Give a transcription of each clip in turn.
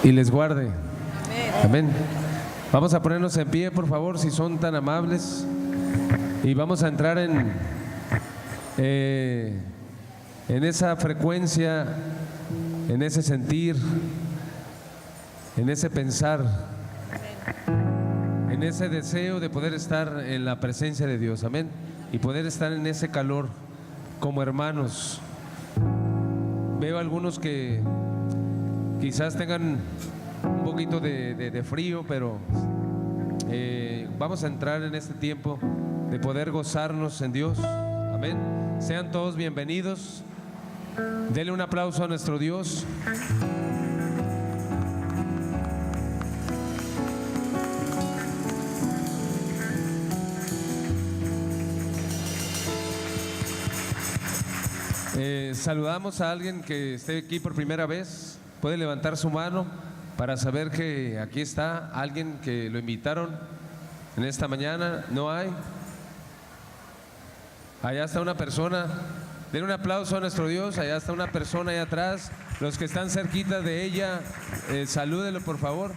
y les guarde. Amén. Vamos a ponernos en pie, por favor, si son tan amables, y vamos a entrar en esa frecuencia, en ese sentir, en ese pensar, en ese deseo de poder estar en la presencia de Dios. Amén. Y poder estar en ese calor como hermanos. Veo algunos que quizás tengan un poquito de frío, pero vamos a entrar en este tiempo de poder gozarnos en Dios. Amén. Sean todos bienvenidos. Denle un aplauso a nuestro Dios. Saludamos a alguien que esté aquí por primera vez. Puede levantar su mano para saber que aquí está alguien que lo invitaron en esta mañana. ¿No hay? Allá está una persona. Den un aplauso a nuestro Dios. Allá está una persona allá atrás. Los que están cerquita de ella, salúdenlo por favor.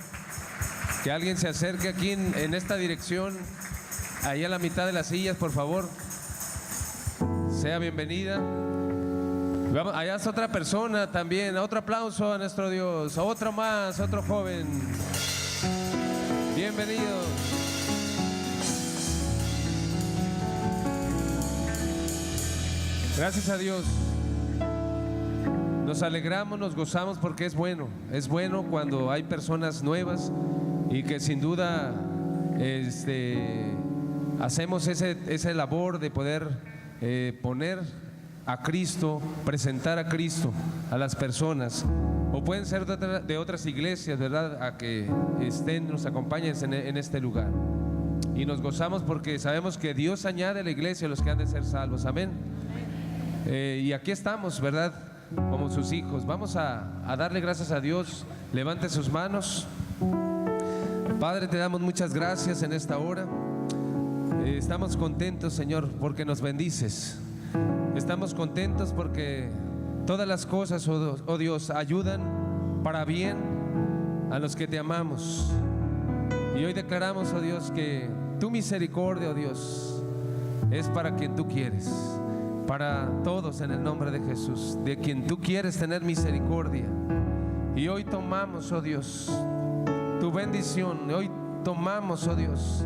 Que alguien se acerque aquí en esta dirección, ahí a la mitad de las sillas, por favor. Sea bienvenida. Vamos, allá está otra persona también. Otro aplauso a nuestro Dios. Otro más, otro joven. Bienvenido. Gracias a Dios. Nos alegramos, nos gozamos porque es bueno. Es bueno cuando hay personas nuevas y que sin duda hacemos esa labor de poder poner a Cristo, presentar a Cristo a las personas, o pueden ser de otras iglesias, ¿verdad? A que nos acompañen en este lugar. Y nos gozamos porque sabemos que Dios añade a la iglesia a los que han de ser salvos. Amén. Y aquí estamos, ¿verdad? Como sus hijos. Vamos a darle gracias a Dios. Levante sus manos. Padre, te damos muchas gracias en esta hora. Estamos contentos, Señor, porque nos bendices. Estamos contentos porque todas las cosas, oh Dios, ayudan para bien a los que te amamos. Y hoy declaramos, oh Dios, que tu misericordia, oh Dios, es para quien tú quieres, para todos en el nombre de Jesús, de quien tú quieres tener misericordia. Y hoy tomamos, oh Dios, tu bendición. Hoy tomamos, oh Dios,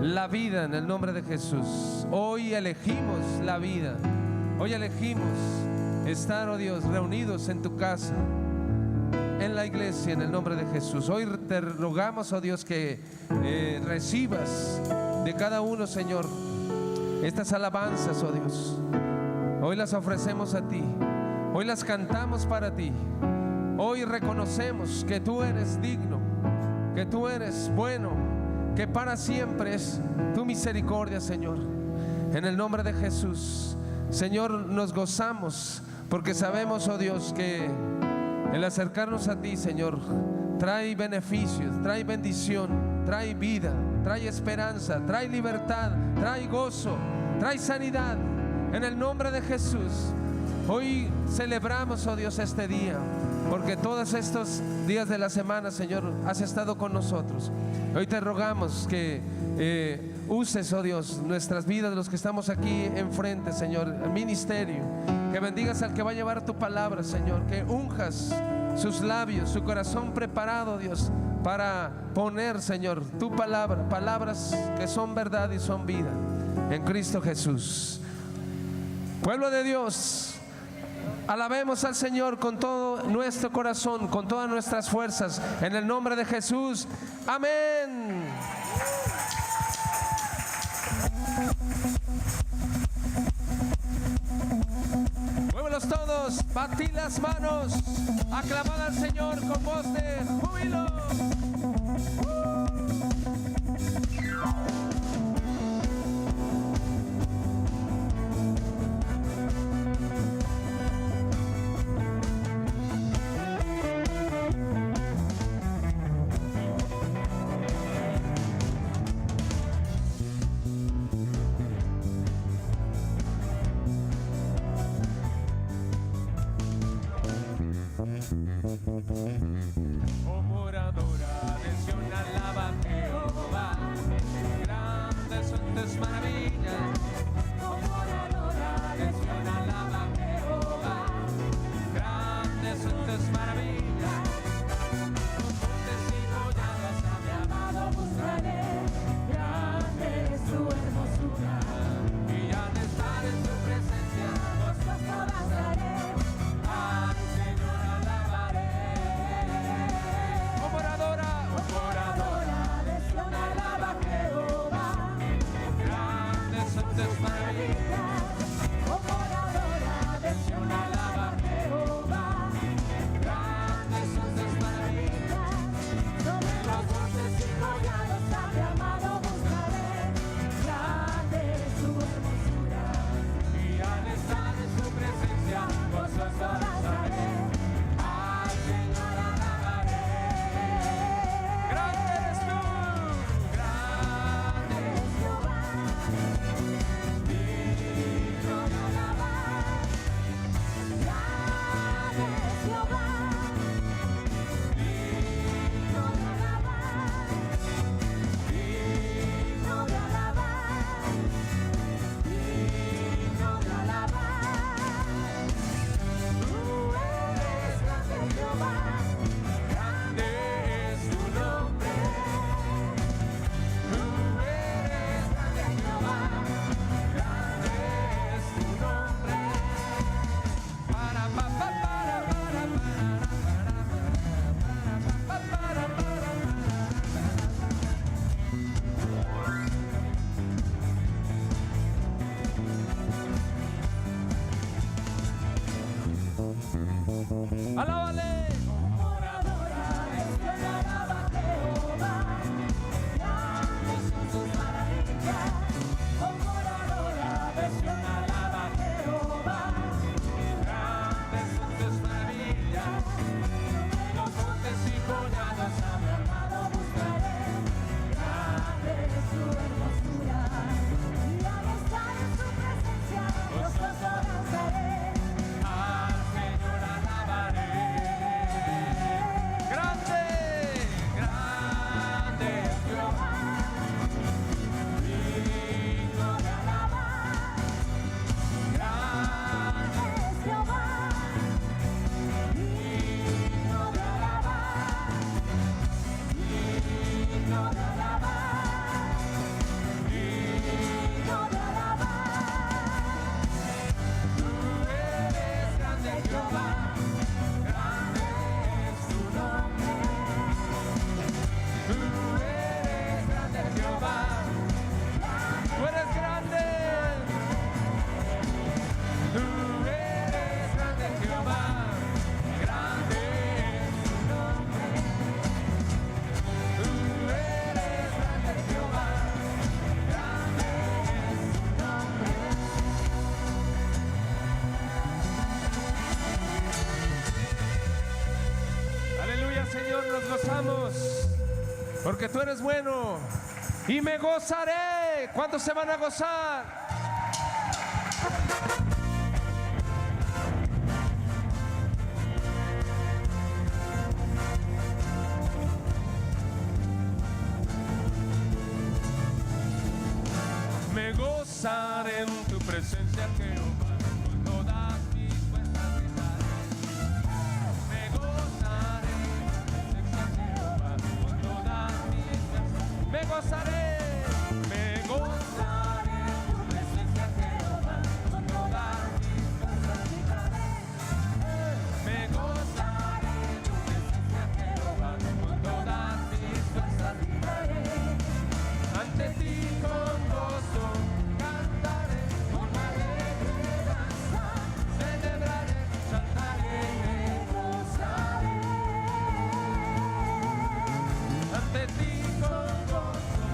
la vida en el nombre de Jesús. Hoy elegimos la vida. Hoy elegimos estar, oh Dios, reunidos en tu casa, en la iglesia, en el nombre de Jesús. Hoy te rogamos, oh Dios, que recibas de cada uno, Señor, estas alabanzas, oh Dios. Hoy las ofrecemos a ti. Hoy las cantamos para ti. Hoy reconocemos que tú eres digno, que tú eres bueno, que para siempre es tu misericordia, Señor. En el nombre de Jesús, Señor, nos gozamos porque sabemos, oh Dios, que el acercarnos a ti, Señor, trae beneficios, trae bendición, trae vida, trae esperanza, trae libertad, trae gozo, trae sanidad. En el nombre de Jesús, hoy celebramos, oh Dios, este día, porque todos estos días de la semana, Señor, has estado con nosotros. Hoy te rogamos que uses, oh Dios, nuestras vidas, los que estamos aquí enfrente, Señor, el ministerio. Que bendigas al que va a llevar tu palabra, Señor. Que unjas sus labios, su corazón preparado, Dios, para poner, Señor, tu palabra, palabras que son verdad y son vida, en Cristo Jesús. Pueblo de Dios, alabemos al Señor con todo nuestro corazón, con todas nuestras fuerzas, en el nombre de Jesús. Amén. Muévelos todos, batid las manos, aclamad al Señor con voz de júbilo. Oh moradora de Sión, alaba a Jehová. Grandes son tus maravillas. Oh moradora de Sión, alaba a Jehová. Grandes son tus maravillas. Los montes y collados a mi amado buscaré. Grande es su hermosura. Y al estar en su presencia, gozoso danzaré. Al Señor alabaré. Oh moradora de Sión, alaba a Jehová. Grandes son tus maravillas. Oh moradora de Sión, alaba a Jehová. Grandes son tus maravillas. Sobre los montes y collados a mi amado buscaré. Grande es su hermosura. Y al estar en su presencia, gozoso danzaré. Al Señor alabaré. Grande eres tú. Grande es Jehová. Digno de alabar. Grande es Jehová. Digno de alabar. Digno de alabar. Digno de alabar. Tú eres grande, Jehová. Grande es tu nombre. Tú eres grande, Jehová. Grande es tu nombre. Para pa pa para alábale. Moradora de Sión, alaba a Jehová. Grandes son sus maravillas. Oh moradora de Sión, alaba a Jehová. Grandes son tus maravillas. Los montes y collados a mi amado buscaré. Grande es su hermosura. Y al estar en su presencia, gozoso danzaré. Al Señor alabaré. Grande, grande es Jehová. Digno de alabar. Grande es Jehová. Digno de alabar. Digno de alabar. Digno de alabar. Tú eres grande, Jehová. Grande es tu nombre. Tú eres grande, Jehová. Tú eres grande. Tú eres grande, Jehová. Grande es tu nombre. Tú eres grande, Jehová. Grande es tu nombre. Aleluya, Señor, nos gozamos porque tú eres bueno y me gozaré. ¿Cuántos se van a gozar? Me gozaré en tu presencia, Jehová, con todas mis fuerzas gritaré. Me gozaré en tu presencia, Jehová, con todas mis fuerzas. Me gozaré en tu presencia, Jehová, con todas mis fuerzas gritaré. Me gozaré en tu presencia, Jehová, con todas mis fuerzas gritaré. Ante ti con gozo cantaré, con alegre danza celebraré, saltaré y me gozaré. Ante ti con gozo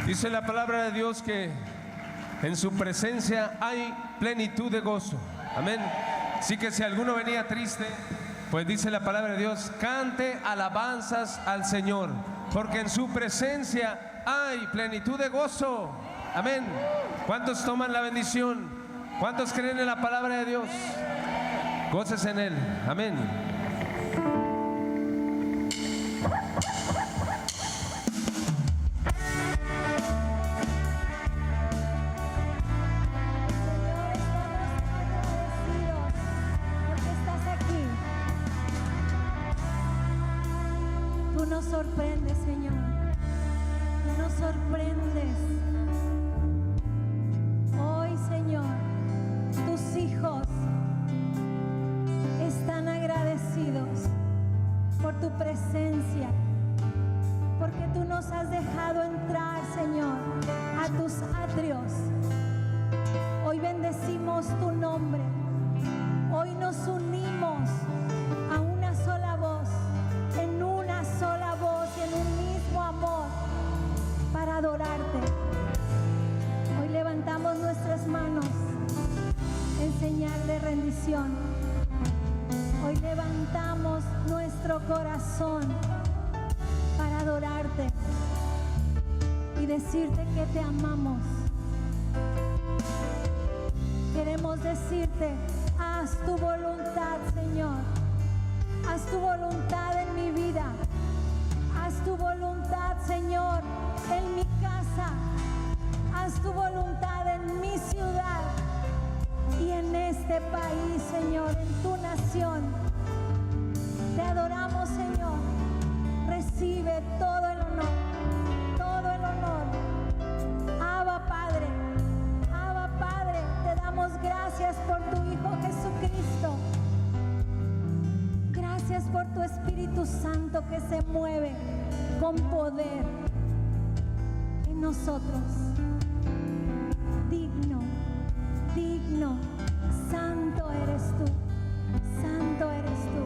Dice la palabra de Dios que en su presencia hay plenitud de gozo. Amén. Así que si alguno venía triste, pues dice la palabra de Dios, cante alabanzas al Señor, porque en su presencia hay plenitud de gozo. Amén. ¿Cuántos toman la bendición? ¿Cuántos creen en la palabra de Dios? Goces en Él. Amén. Nos sorprendes, Señor. Tú nos sorprendes. Hoy, Señor, tus hijos están agradecidos por tu presencia, porque tú nos has dejado entrar, Señor, a tus atrios. Hoy bendecimos tu nombre. Hoy nos unimos a una sola voz, en una sola voz y en un mismo amor para adorarte. Hoy levantamos nuestras manos en señal de rendición. Hoy levantamos nuestro corazón para adorarte y decirte que te amamos. Queremos decirte, haz tu voluntad, Señor. Haz tu voluntad en mi vida. Haz tu voluntad, Señor, en mi casa. Haz tu voluntad en mi ciudad y en este país, Señor, en tu nación. Te adoramos, Señor. Recibe todo el honor, todo el honor. Abba, Padre, te damos gracias por tu Hijo Jesucristo. Gracias por tu Espíritu Santo que se mueve con poder en nosotros. Digno, digno, santo eres tú, santo eres tú.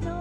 No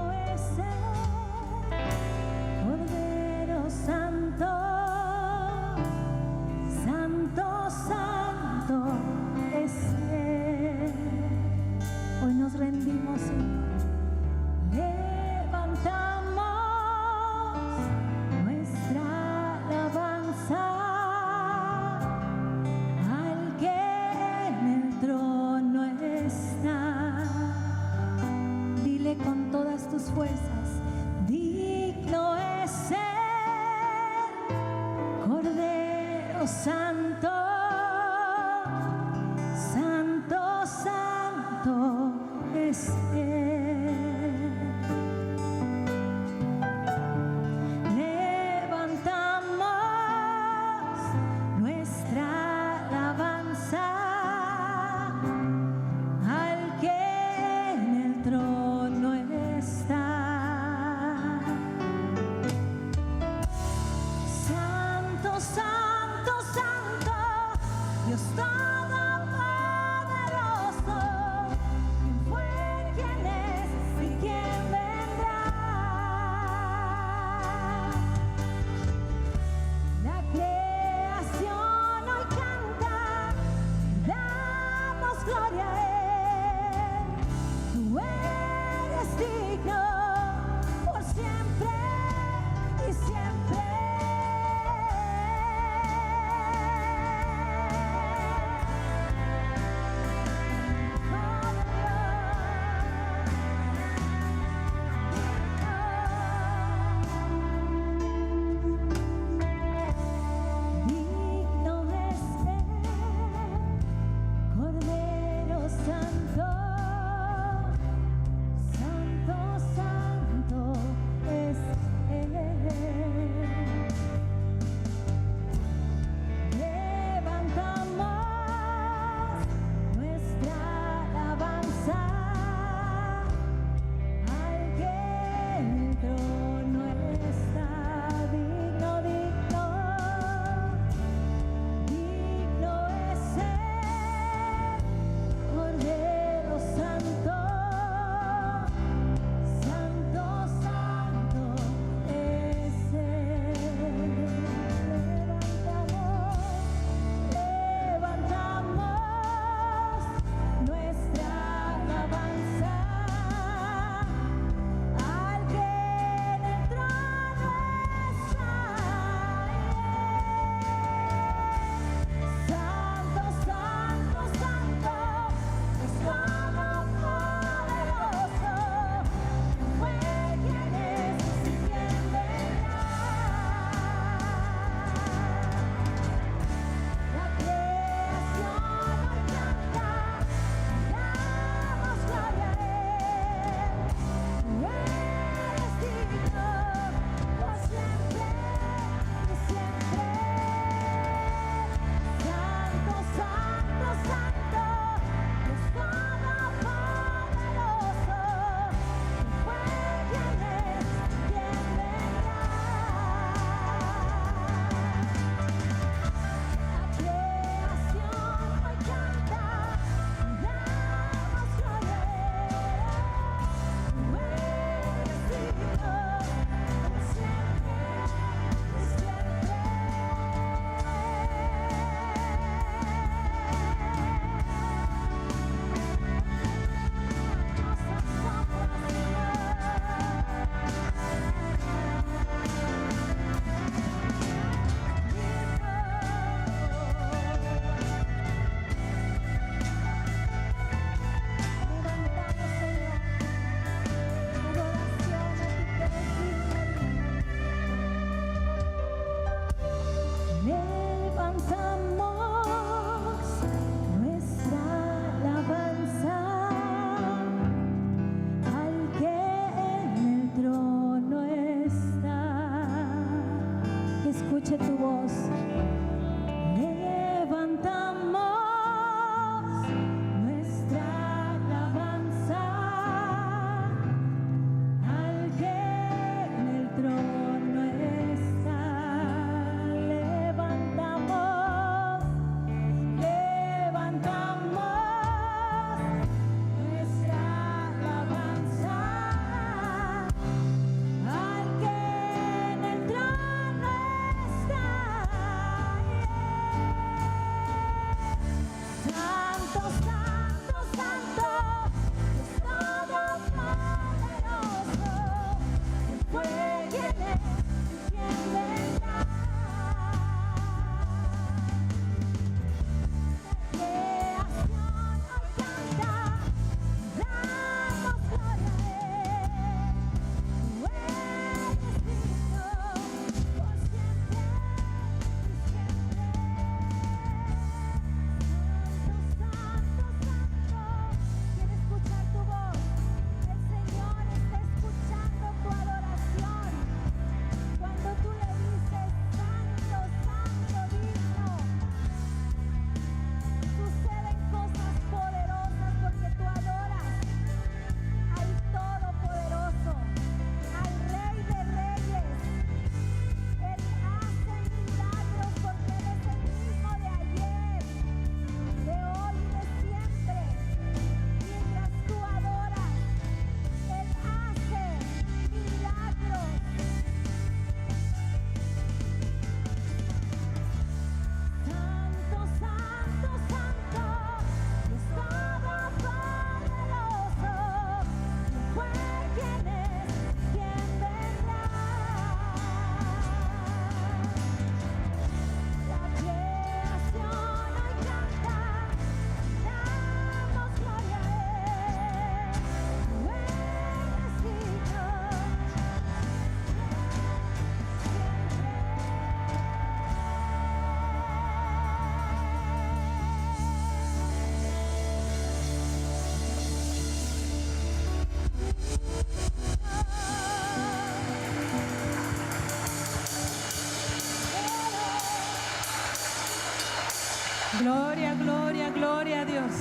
Gloria, gloria, gloria a Dios.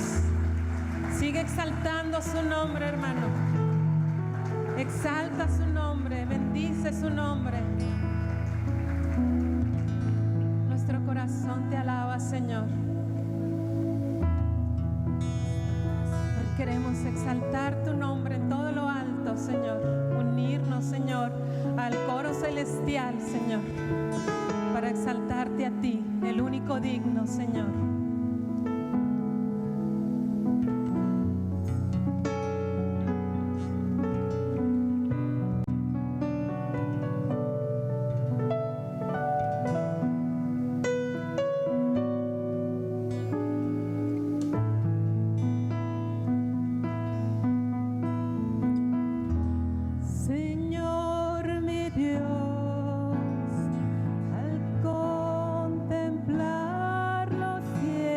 Sigue exaltando su nombre, hermano. Exalta su nombre, bendice su nombre. Nuestro corazón te alaba, Señor. Hoy queremos exaltar tu nombre en todo lo alto, Señor. Unirnos, Señor, al coro celestial, Señor, para exaltarte a ti, el único digno, Señor. Contemplar los cielos.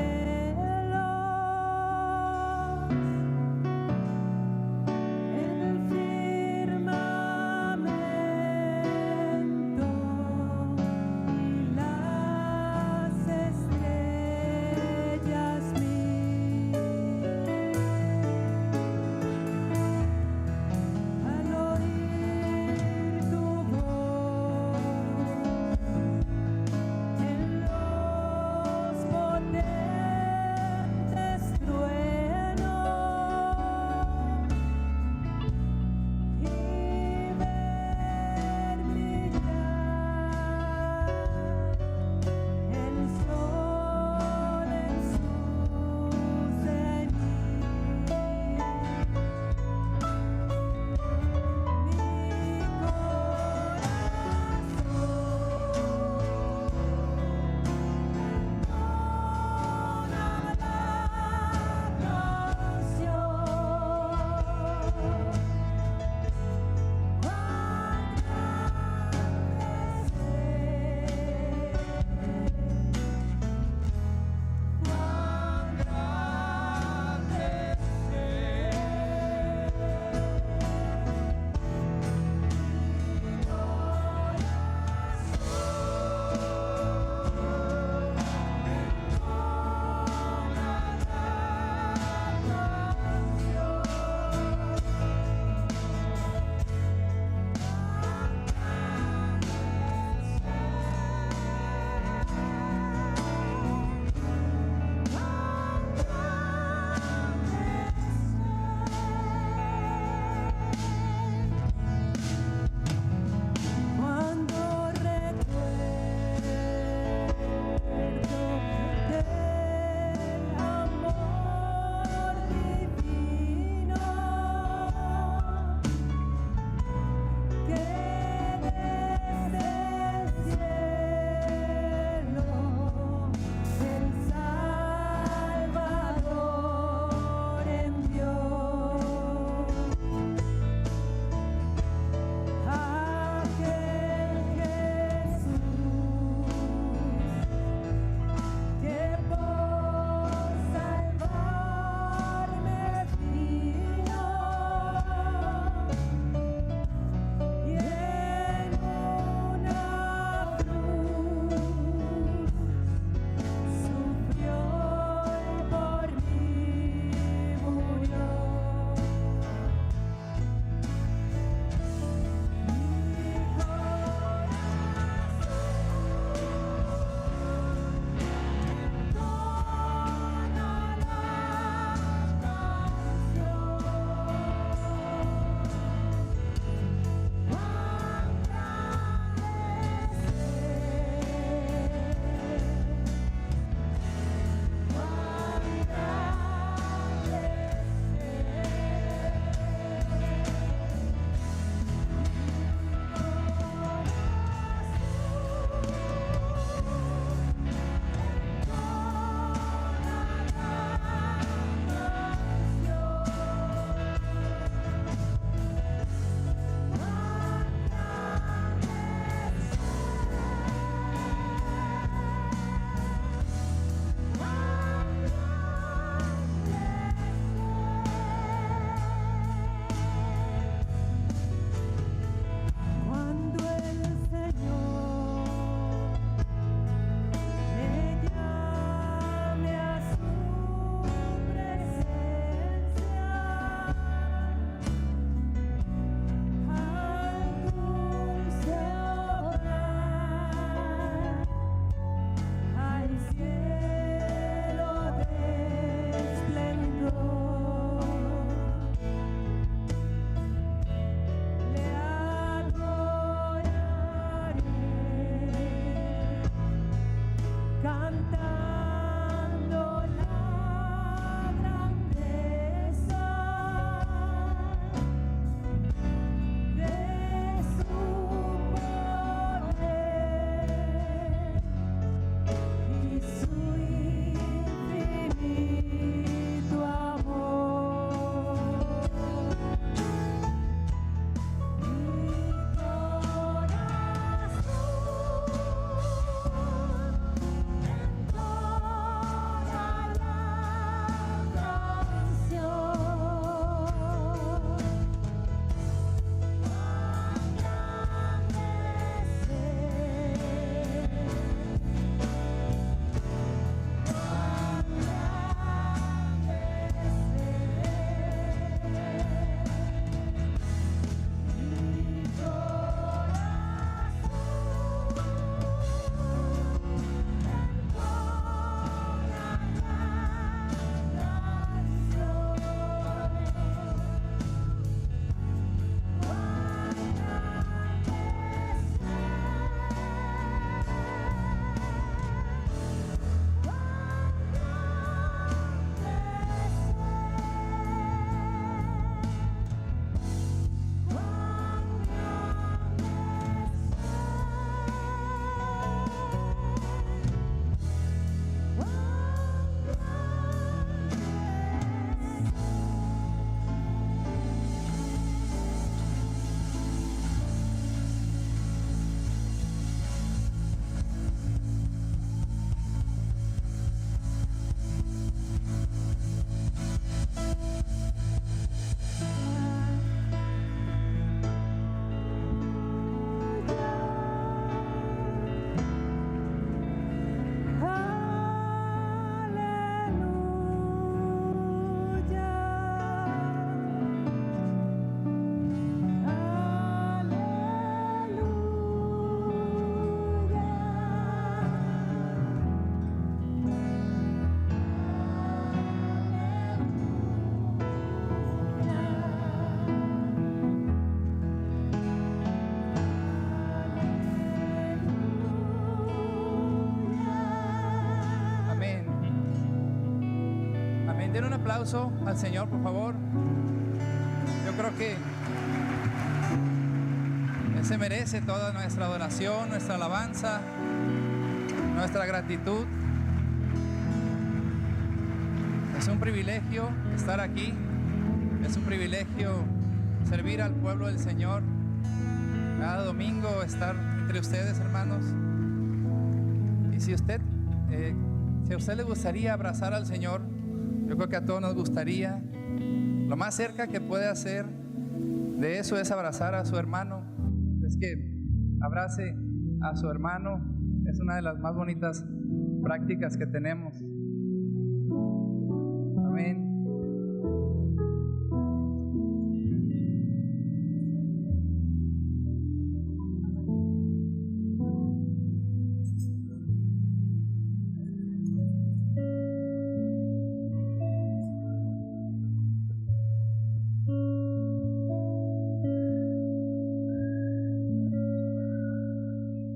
Amén. Den un aplauso al Señor, por favor. Yo creo que Él se merece toda nuestra adoración, nuestra alabanza, nuestra gratitud. Es un privilegio estar aquí. Es un privilegio servir al pueblo del Señor. Cada domingo estar entre ustedes, hermanos. Y si a usted le gustaría abrazar al Señor, yo creo que a todos nos gustaría. Lo más cerca que puede hacer de eso es abrazar a su hermano. Es que abrace a su hermano. Es una de las más bonitas prácticas que tenemos. Amén.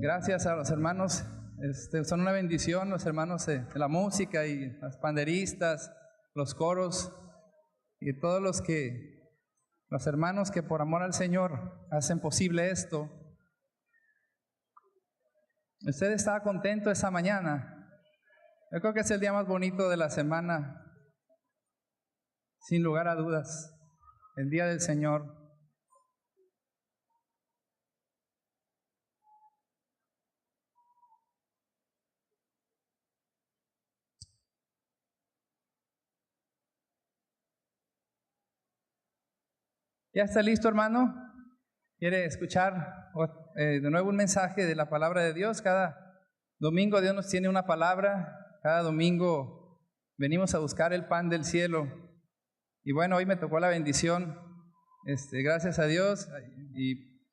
Gracias a los hermanos, son una bendición los hermanos de la música y las panderistas, los coros y todos los hermanos que por amor al Señor hacen posible esto. Usted estaba contento esa mañana. Yo creo que es el día más bonito de la semana, sin lugar a dudas, el día del Señor. ¿Ya está listo, hermano? ¿Quiere escuchar de nuevo un mensaje de la palabra de Dios? Cada domingo Dios nos tiene una palabra. Cada domingo venimos a buscar el pan del cielo. Y bueno, hoy me tocó la bendición. Gracias a Dios y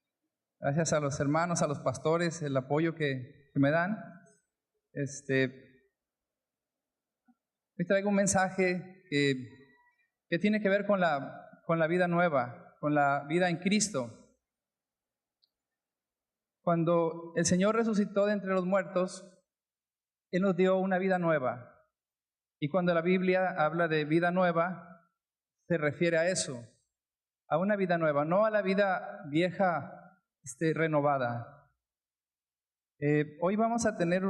gracias a los hermanos, a los pastores, el apoyo que me dan. Hoy traigo un mensaje que tiene que ver con la vida nueva, con la vida en Cristo. Cuando el Señor resucitó de entre los muertos, Él nos dio una vida nueva. Y cuando la Biblia habla de vida nueva, se refiere a eso, a una vida nueva, no a la vida vieja renovada. Hoy vamos a tener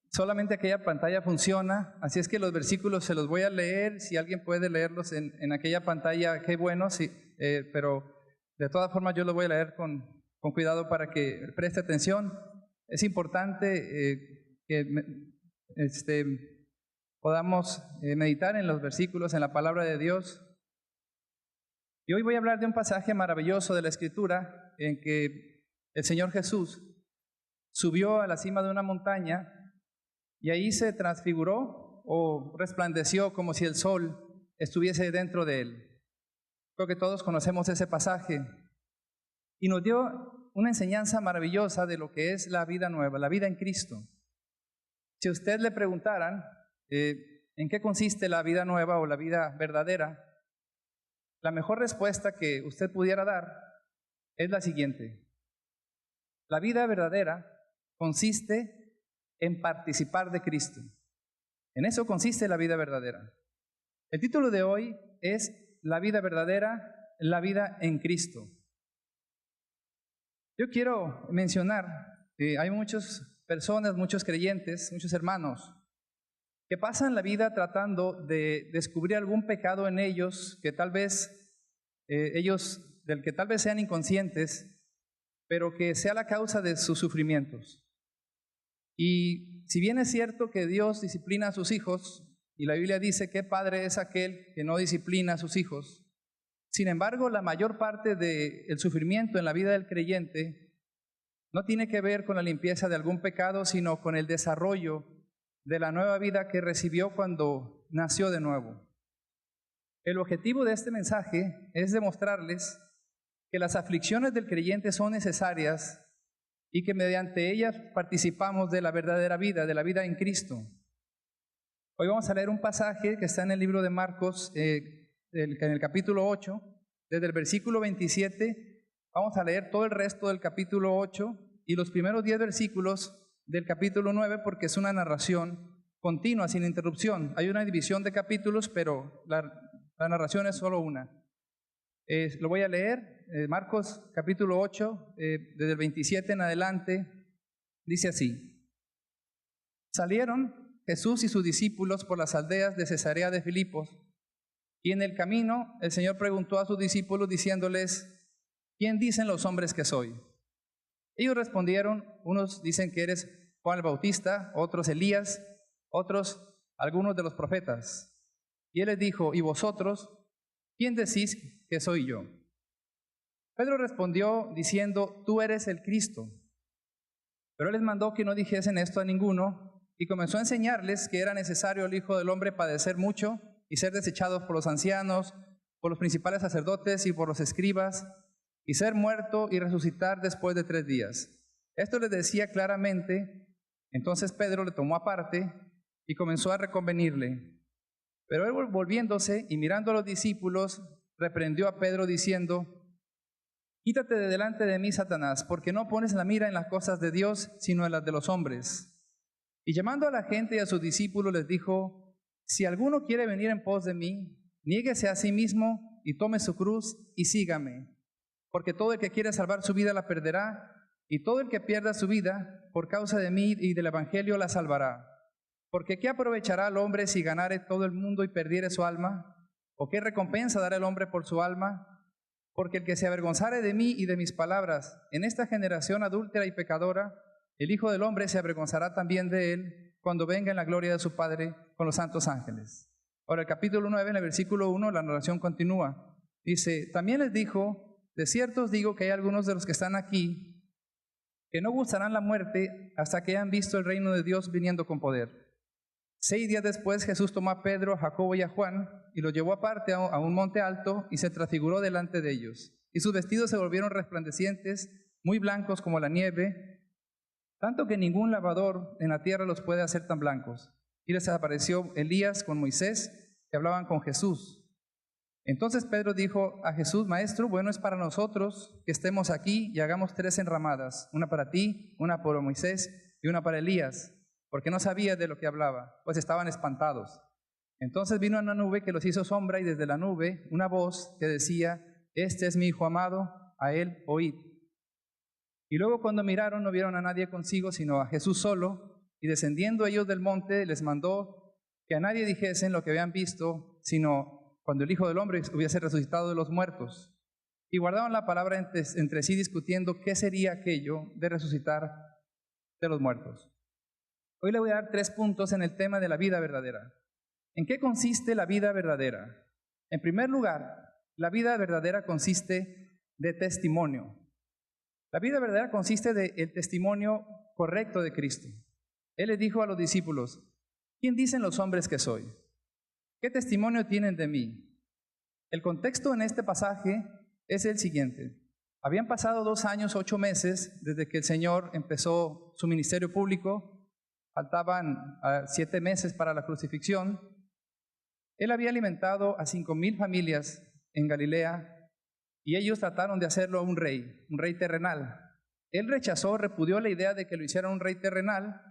solamente aquella pantalla funciona, así es que los versículos se los voy a leer. Si alguien puede leerlos en aquella pantalla, qué bueno, sí, pero de todas formas yo los voy a leer con cuidado para que preste atención. Es importante que podamos meditar en los versículos, en la palabra de Dios. Y hoy voy a hablar de un pasaje maravilloso de la Escritura en que el Señor Jesús subió a la cima de una montaña y ahí se transfiguró o resplandeció como si el sol estuviese dentro de él. Creo que todos conocemos ese pasaje y nos dio una enseñanza maravillosa de lo que es la vida nueva, la vida en Cristo. Si a usted le preguntaran en qué consiste la vida nueva o la vida verdadera, la mejor respuesta que usted pudiera dar es la siguiente: la vida verdadera consiste en participar de Cristo. En eso consiste la vida verdadera. El título de hoy es La vida verdadera, la vida en Cristo. Yo quiero mencionar que hay muchas personas, muchos creyentes, muchos hermanos que pasan la vida tratando de descubrir algún pecado en ellos que tal vez del que tal vez sean inconscientes, pero que sea la causa de sus sufrimientos. Y si bien es cierto que Dios disciplina a sus hijos, y la Biblia dice que padre es aquel que no disciplina a sus hijos, sin embargo, la mayor parte del sufrimiento en la vida del creyente no tiene que ver con la limpieza de algún pecado, sino con el desarrollo de la nueva vida que recibió cuando nació de nuevo. El objetivo de este mensaje es demostrarles que las aflicciones del creyente son necesarias y que mediante ellas participamos de la verdadera vida, de la vida en Cristo. Hoy vamos a leer un pasaje que está en el libro de Marcos, en el capítulo 8, desde el versículo 27, vamos a leer todo el resto del capítulo 8 y los primeros 10 versículos del capítulo 9, porque es una narración continua, sin interrupción. Hay una división de capítulos, pero la narración es solo una. Lo voy a leer, Marcos capítulo 8, desde el 27 en adelante, dice así: Salieron Jesús y sus discípulos por las aldeas de Cesarea de Filipos, y en el camino el Señor preguntó a sus discípulos diciéndoles: ¿Quién dicen los hombres que soy? Ellos respondieron: unos dicen que eres Juan el Bautista, otros Elías, otros algunos de los profetas. Y él les dijo: ¿y vosotros? ¿Quién decís que soy yo? Pedro respondió diciendo: tú eres el Cristo. Pero él les mandó que no dijesen esto a ninguno, y comenzó a enseñarles que era necesario el Hijo del Hombre padecer mucho y ser desechado por los ancianos, por los principales sacerdotes y por los escribas, y ser muerto y resucitar después de 3 días. Esto les decía claramente. Entonces Pedro le tomó aparte y comenzó a reconvenirle. Pero él, volviéndose y mirando a los discípulos, reprendió a Pedro diciendo: quítate de delante de mí, Satanás, porque no pones la mira en las cosas de Dios, sino en las de los hombres. Y llamando a la gente y a sus discípulos les dijo: si alguno quiere venir en pos de mí, niéguese a sí mismo y tome su cruz y sígame. Porque todo el que quiere salvar su vida la perderá, y todo el que pierda su vida por causa de mí y del evangelio la salvará. Porque ¿qué aprovechará al hombre si ganare todo el mundo y perdiere su alma? ¿O qué recompensa dará el hombre por su alma? Porque el que se avergonzare de mí y de mis palabras en esta generación adúltera y pecadora, el Hijo del Hombre se avergonzará también de él cuando venga en la gloria de su Padre con los santos ángeles. Ahora el capítulo 9, en el versículo 1, la narración continúa. Dice: también les dijo: de cierto os digo que hay algunos de los que están aquí que no gustarán la muerte hasta que hayan visto el reino de Dios viniendo con poder. 6 días después Jesús tomó a Pedro, a Jacobo y a Juan y los llevó aparte a un monte alto y se transfiguró delante de ellos. Y sus vestidos se volvieron resplandecientes, muy blancos como la nieve, tanto que ningún lavador en la tierra los puede hacer tan blancos. Y les apareció Elías con Moisés, que hablaban con Jesús. Entonces Pedro dijo a Jesús: Maestro, bueno es para nosotros que estemos aquí y hagamos 3 enramadas, una para ti, una para Moisés y una para Elías, porque no sabía de lo que hablaba, pues estaban espantados. Entonces vino una nube que los hizo sombra, y desde la nube una voz que decía: este es mi Hijo amado, a él oíd. Y luego cuando miraron no vieron a nadie consigo, sino a Jesús solo, y descendiendo ellos del monte les mandó que a nadie dijesen lo que habían visto, sino cuando el Hijo del Hombre hubiese resucitado de los muertos. Y guardaban la palabra entre sí, discutiendo qué sería aquello de resucitar de los muertos. Hoy le voy a dar 3 puntos en el tema de la vida verdadera. ¿En qué consiste la vida verdadera? En primer lugar, la vida verdadera consiste de testimonio. La vida verdadera consiste del testimonio correcto de Cristo. Él le dijo a los discípulos: ¿quién dicen los hombres que soy? ¿Qué testimonio tienen de mí? El contexto en este pasaje es el siguiente. Habían pasado 2 años, 8 meses desde que el Señor empezó su ministerio público. Faltaban 7 meses para la crucifixión. Él había alimentado a 5,000 familias en Galilea, y ellos trataron de hacerlo un rey terrenal. Él rechazó, repudió la idea de que lo hicieran un rey terrenal,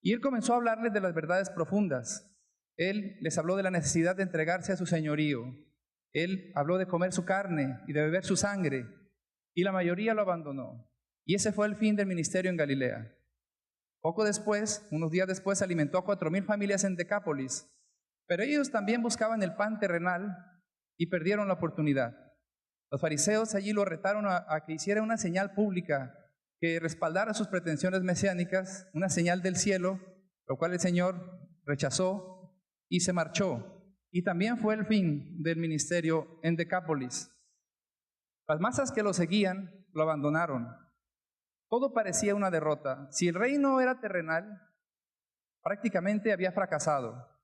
y él comenzó a hablarles de las verdades profundas. Él les habló de la necesidad de entregarse a su señorío. Él habló de comer su carne y de beber su sangre, y la mayoría lo abandonó. Y ese fue el fin del ministerio en Galilea. Poco después, unos días después, alimentó a 4,000 familias en Decápolis, pero ellos también buscaban el pan terrenal y perdieron la oportunidad. Los fariseos allí lo retaron a que hiciera una señal pública que respaldara sus pretensiones mesiánicas, una señal del cielo, lo cual el Señor rechazó y se marchó. Y también fue el fin del ministerio en Decápolis. Las masas que lo seguían lo abandonaron. Todo parecía una derrota. Si el reino era terrenal, prácticamente había fracasado.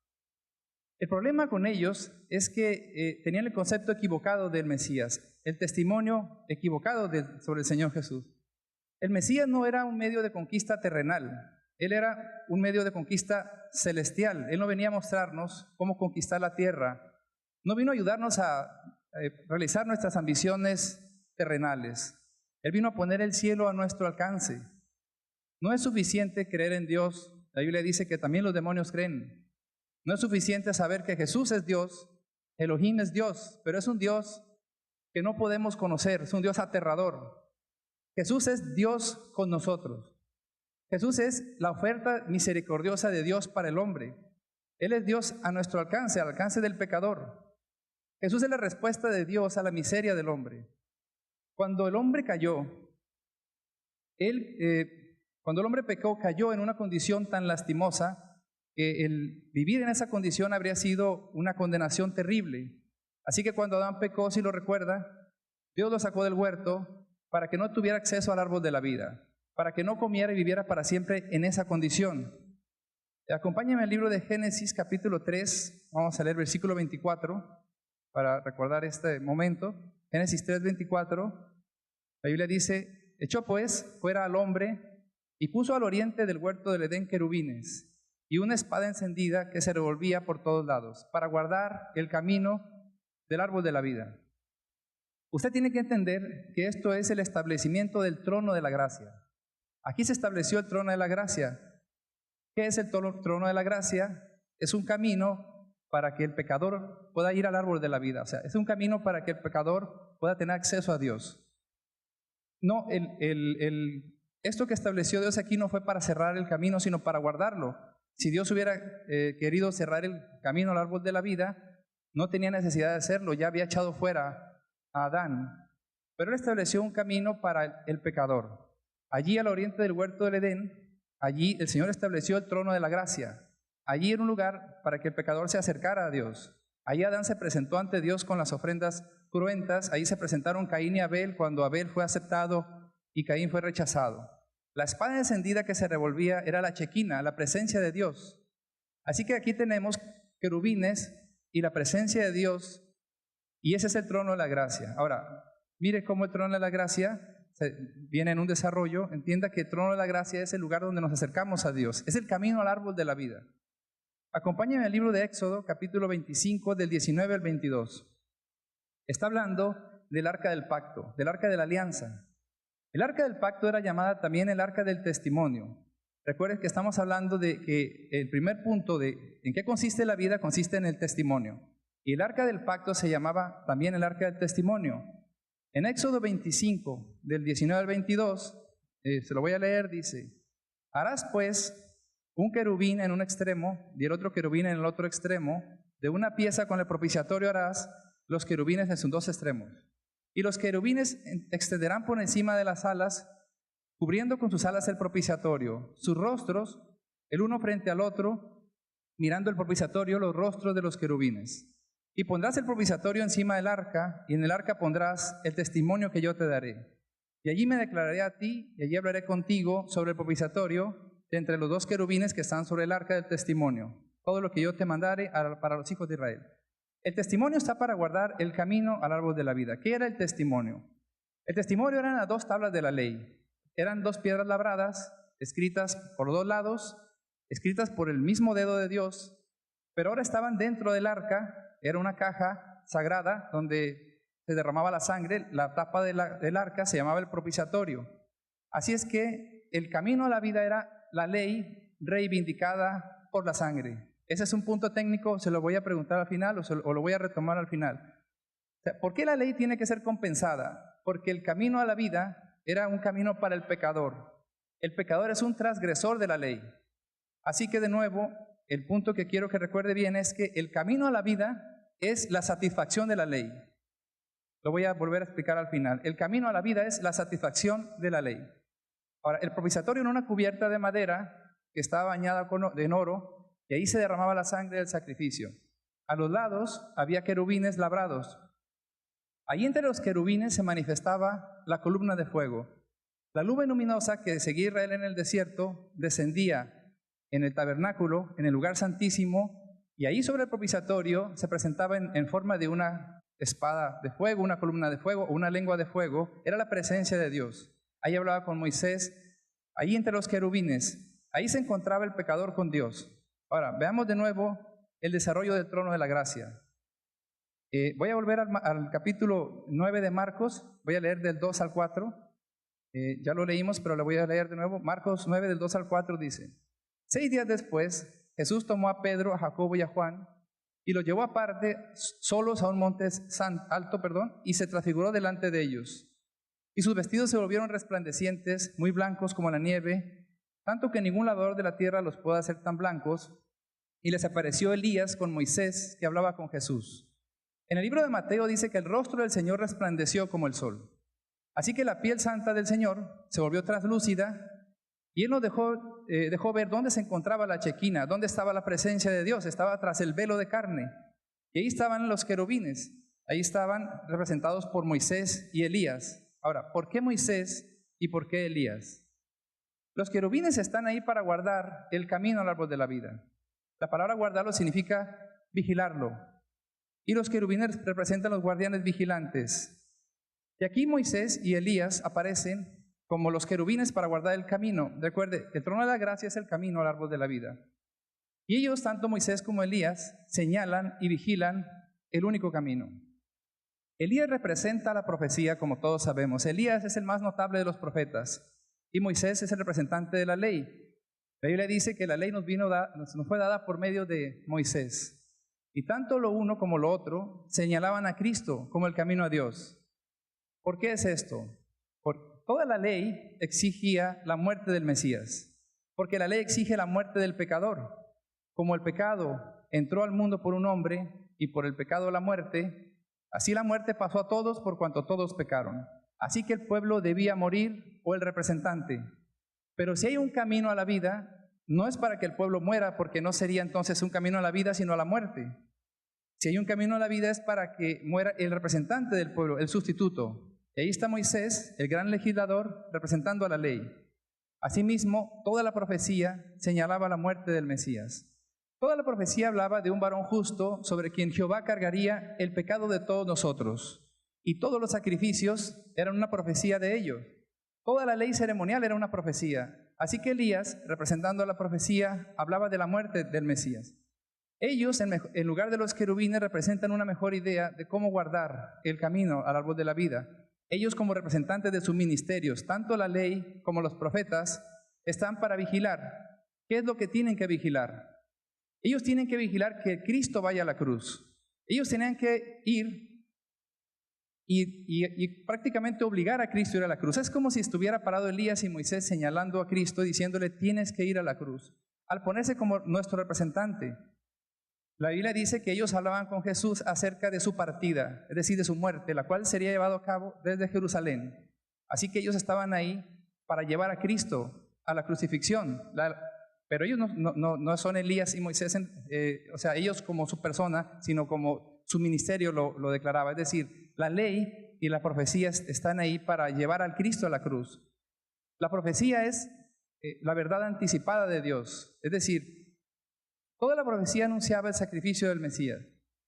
El problema con ellos es que tenían el concepto equivocado del Mesías, el testimonio equivocado sobre el Señor Jesús. El Mesías no era un medio de conquista terrenal, Él era un medio de conquista celestial. Él no venía a mostrarnos cómo conquistar la tierra, no vino a ayudarnos a realizar nuestras ambiciones terrenales. Él vino a poner el cielo a nuestro alcance. No es suficiente creer en Dios la Biblia dice que también los demonios creen. No es suficiente saber que Jesús es Dios, Elohim es Dios, pero es un Dios que no podemos conocer, es un Dios aterrador. Jesús es Dios con nosotros. Jesús es la oferta misericordiosa de Dios para el hombre. Él es Dios a nuestro alcance, al alcance del pecador. Jesús es la respuesta de Dios a la miseria del hombre. Cuando el hombre cayó, cuando el hombre pecó, cayó en una condición tan lastimosa que el vivir en esa condición habría sido una condenación terrible. Así que cuando Adán pecó, si lo recuerda, Dios lo sacó del huerto para que no tuviera acceso al árbol de la vida, para que no comiera y viviera para siempre en esa condición. Acompáñame al libro de Génesis capítulo 3, vamos a leer versículo 24 para recordar este momento. Génesis 3:24, la Biblia dice: echó pues fuera al hombre y puso al oriente del huerto del Edén querubines y una espada encendida que se revolvía por todos lados para guardar el camino del árbol de la vida. Usted tiene que entender que esto es el establecimiento del trono de la gracia. Aquí se estableció el trono de la gracia. ¿Qué es el trono de la gracia? Es un camino para que el pecador pueda ir al árbol de la vida. O sea, es un camino para que el pecador pueda tener acceso a Dios. No, esto que estableció Dios aquí no fue para cerrar el camino, sino para guardarlo. Si Dios hubiera querido cerrar el camino al árbol de la vida, no tenía necesidad de hacerlo, ya había echado fuera a Adán. Pero Él estableció un camino para el pecador. Allí al oriente del huerto del Edén, allí el Señor estableció el trono de la gracia. Allí era un lugar para que el pecador se acercara a Dios. Allí Adán se presentó ante Dios con las ofrendas cruentas. Ahí se presentaron Caín y Abel cuando Abel fue aceptado y Caín fue rechazado. La espada encendida que se revolvía era la chequina, la presencia de Dios. Así que aquí tenemos querubines y la presencia de Dios, y ese es el trono de la gracia. Ahora, mire cómo el trono de la gracia viene en un desarrollo. Entienda que el trono de la gracia es el lugar donde nos acercamos a Dios, es el camino al árbol de la vida. Acompáñenme al libro de Éxodo, capítulo 25, del 19 al 22. Está hablando del arca del pacto, del arca de la alianza. El arca del pacto era llamada también el arca del testimonio. Recuerden que estamos hablando de que el primer punto de en qué consiste la vida consiste en el testimonio. Y el arca del pacto se llamaba también el arca del testimonio. En Éxodo 25, del 19 al 22, se lo voy a leer, dice: harás pues un querubín en un extremo y el otro querubín en el otro extremo. De una pieza con el propiciatorio harás los querubines en sus dos extremos. Y los querubines extenderán por encima de las alas, cubriendo con sus alas el propiciatorio, sus rostros, el uno frente al otro, mirando el propiciatorio, los rostros de los querubines. Y pondrás el propiciatorio encima del arca, y en el arca pondrás el testimonio que yo te daré. Y allí me declararé a ti, y allí hablaré contigo sobre el propiciatorio, de entre los dos querubines que están sobre el arca del testimonio, todo lo que yo te mandare para los hijos de Israel. El testimonio está para guardar el camino al árbol de la vida. ¿Qué era el testimonio? El testimonio eran las dos tablas de la ley. Eran dos piedras labradas, escritas por dos lados, escritas por el mismo dedo de Dios, pero ahora estaban dentro del arca. Era una caja sagrada donde se derramaba la sangre. La tapa del arca se llamaba el propiciatorio. Así es que el camino a la vida era la ley reivindicada por la sangre. Ese es un punto técnico, se lo voy a preguntar al final o lo voy a retomar al final. O sea, ¿por qué la ley tiene que ser compensada? Porque el camino a la vida era un camino para el pecador. El pecador es un transgresor de la ley. Así que de nuevo, el punto que quiero que recuerde bien es que el camino a la vida es la satisfacción de la ley. Lo voy a volver a explicar al final. El camino a la vida es la satisfacción de la ley. Ahora, el propiciatorio era una cubierta de madera que estaba bañada en oro, y ahí se derramaba la sangre del sacrificio. A los lados había querubines labrados. Allí entre los querubines se manifestaba la columna de fuego. La nube luminosa que seguía Israel en el desierto descendía en el tabernáculo, en el lugar santísimo, y ahí sobre el propiciatorio se presentaba en forma de una espada de fuego, una columna de fuego o una lengua de fuego. Era la presencia de Dios. Ahí hablaba con Moisés. Ahí entre los querubines, ahí se encontraba el pecador con Dios. Ahora, veamos de nuevo el desarrollo del trono de la gracia. Voy a volver al capítulo 9 de Marcos, voy a leer del 2 al 4. Ya lo leímos, pero lo voy a leer de nuevo. Marcos 9 del 2 al 4 dice: 6 días después, Jesús tomó a Pedro, a Jacobo y a Juan y los llevó aparte solos a un monte alto, y se transfiguró delante de ellos. Y sus vestidos se volvieron resplandecientes, muy blancos como la nieve, tanto que ningún lavador de la tierra los puede hacer tan blancos. Y les apareció Elías con Moisés, que hablaba con Jesús. En el libro de Mateo dice que el rostro del Señor resplandeció como el sol. Así que la piel santa del Señor se volvió translúcida y Él nos dejó ver dónde se encontraba la chequina, dónde estaba la presencia de Dios. Estaba tras el velo de carne. Y ahí estaban los querubines. Ahí estaban representados por Moisés y Elías. Ahora, ¿por qué Moisés y por qué Elías? Los querubines están ahí para guardar el camino al árbol de la vida. La palabra guardarlo significa vigilarlo. Y los querubines representan los guardianes vigilantes. Y aquí Moisés y Elías aparecen como los querubines para guardar el camino. Recuerde, el trono de la gracia es el camino al árbol de la vida. Y ellos, tanto Moisés como Elías, señalan y vigilan el único camino. Elías representa la profecía, como todos sabemos. Elías es el más notable de los profetas y Moisés es el representante de la ley. La Biblia dice que la ley nos fue dada por medio de Moisés. Y tanto lo uno como lo otro señalaban a Cristo como el camino a Dios. ¿Por qué es esto? Porque toda la ley exigía la muerte del Mesías. Porque la ley exige la muerte del pecador. Como el pecado entró al mundo por un hombre y por el pecado la muerte, así la muerte pasó a todos por cuanto todos pecaron. Así que el pueblo debía morir o el representante. Pero si hay un camino a la vida, no es para que el pueblo muera, porque no sería entonces un camino a la vida, sino a la muerte. Si hay un camino a la vida es para que muera el representante del pueblo, el sustituto. Y ahí está Moisés, el gran legislador, representando a la ley. Asimismo, toda la profecía señalaba la muerte del Mesías. Toda la profecía hablaba de un varón justo sobre quien Jehová cargaría el pecado de todos nosotros. Y todos los sacrificios eran una profecía de ello. Toda la ley ceremonial era una profecía. Así que Elías, representando la profecía, hablaba de la muerte del Mesías. Ellos, en lugar de los querubines, representan una mejor idea de cómo guardar el camino al árbol de la vida. Ellos, como representantes de sus ministerios, tanto la ley como los profetas, están para vigilar. ¿Qué es lo que tienen que vigilar? Ellos tienen que vigilar que Cristo vaya a la cruz. Ellos tenían que ir y prácticamente obligar a Cristo a ir a la cruz. Es como si estuviera parado Elías y Moisés señalando a Cristo, diciéndole, tienes que ir a la cruz. Al ponerse como nuestro representante, la Biblia dice que ellos hablaban con Jesús acerca de su partida, es decir, de su muerte, la cual sería llevado a cabo desde Jerusalén. Así que ellos estaban ahí para llevar a Cristo a la crucifixión. Pero ellos no son Elías y Moisés, ellos como su persona, sino como su ministerio lo declaraba. Es decir, la ley y la profecía están ahí para llevar al Cristo a la cruz. La profecía es la verdad anticipada de Dios. Es decir, toda la profecía anunciaba el sacrificio del Mesías.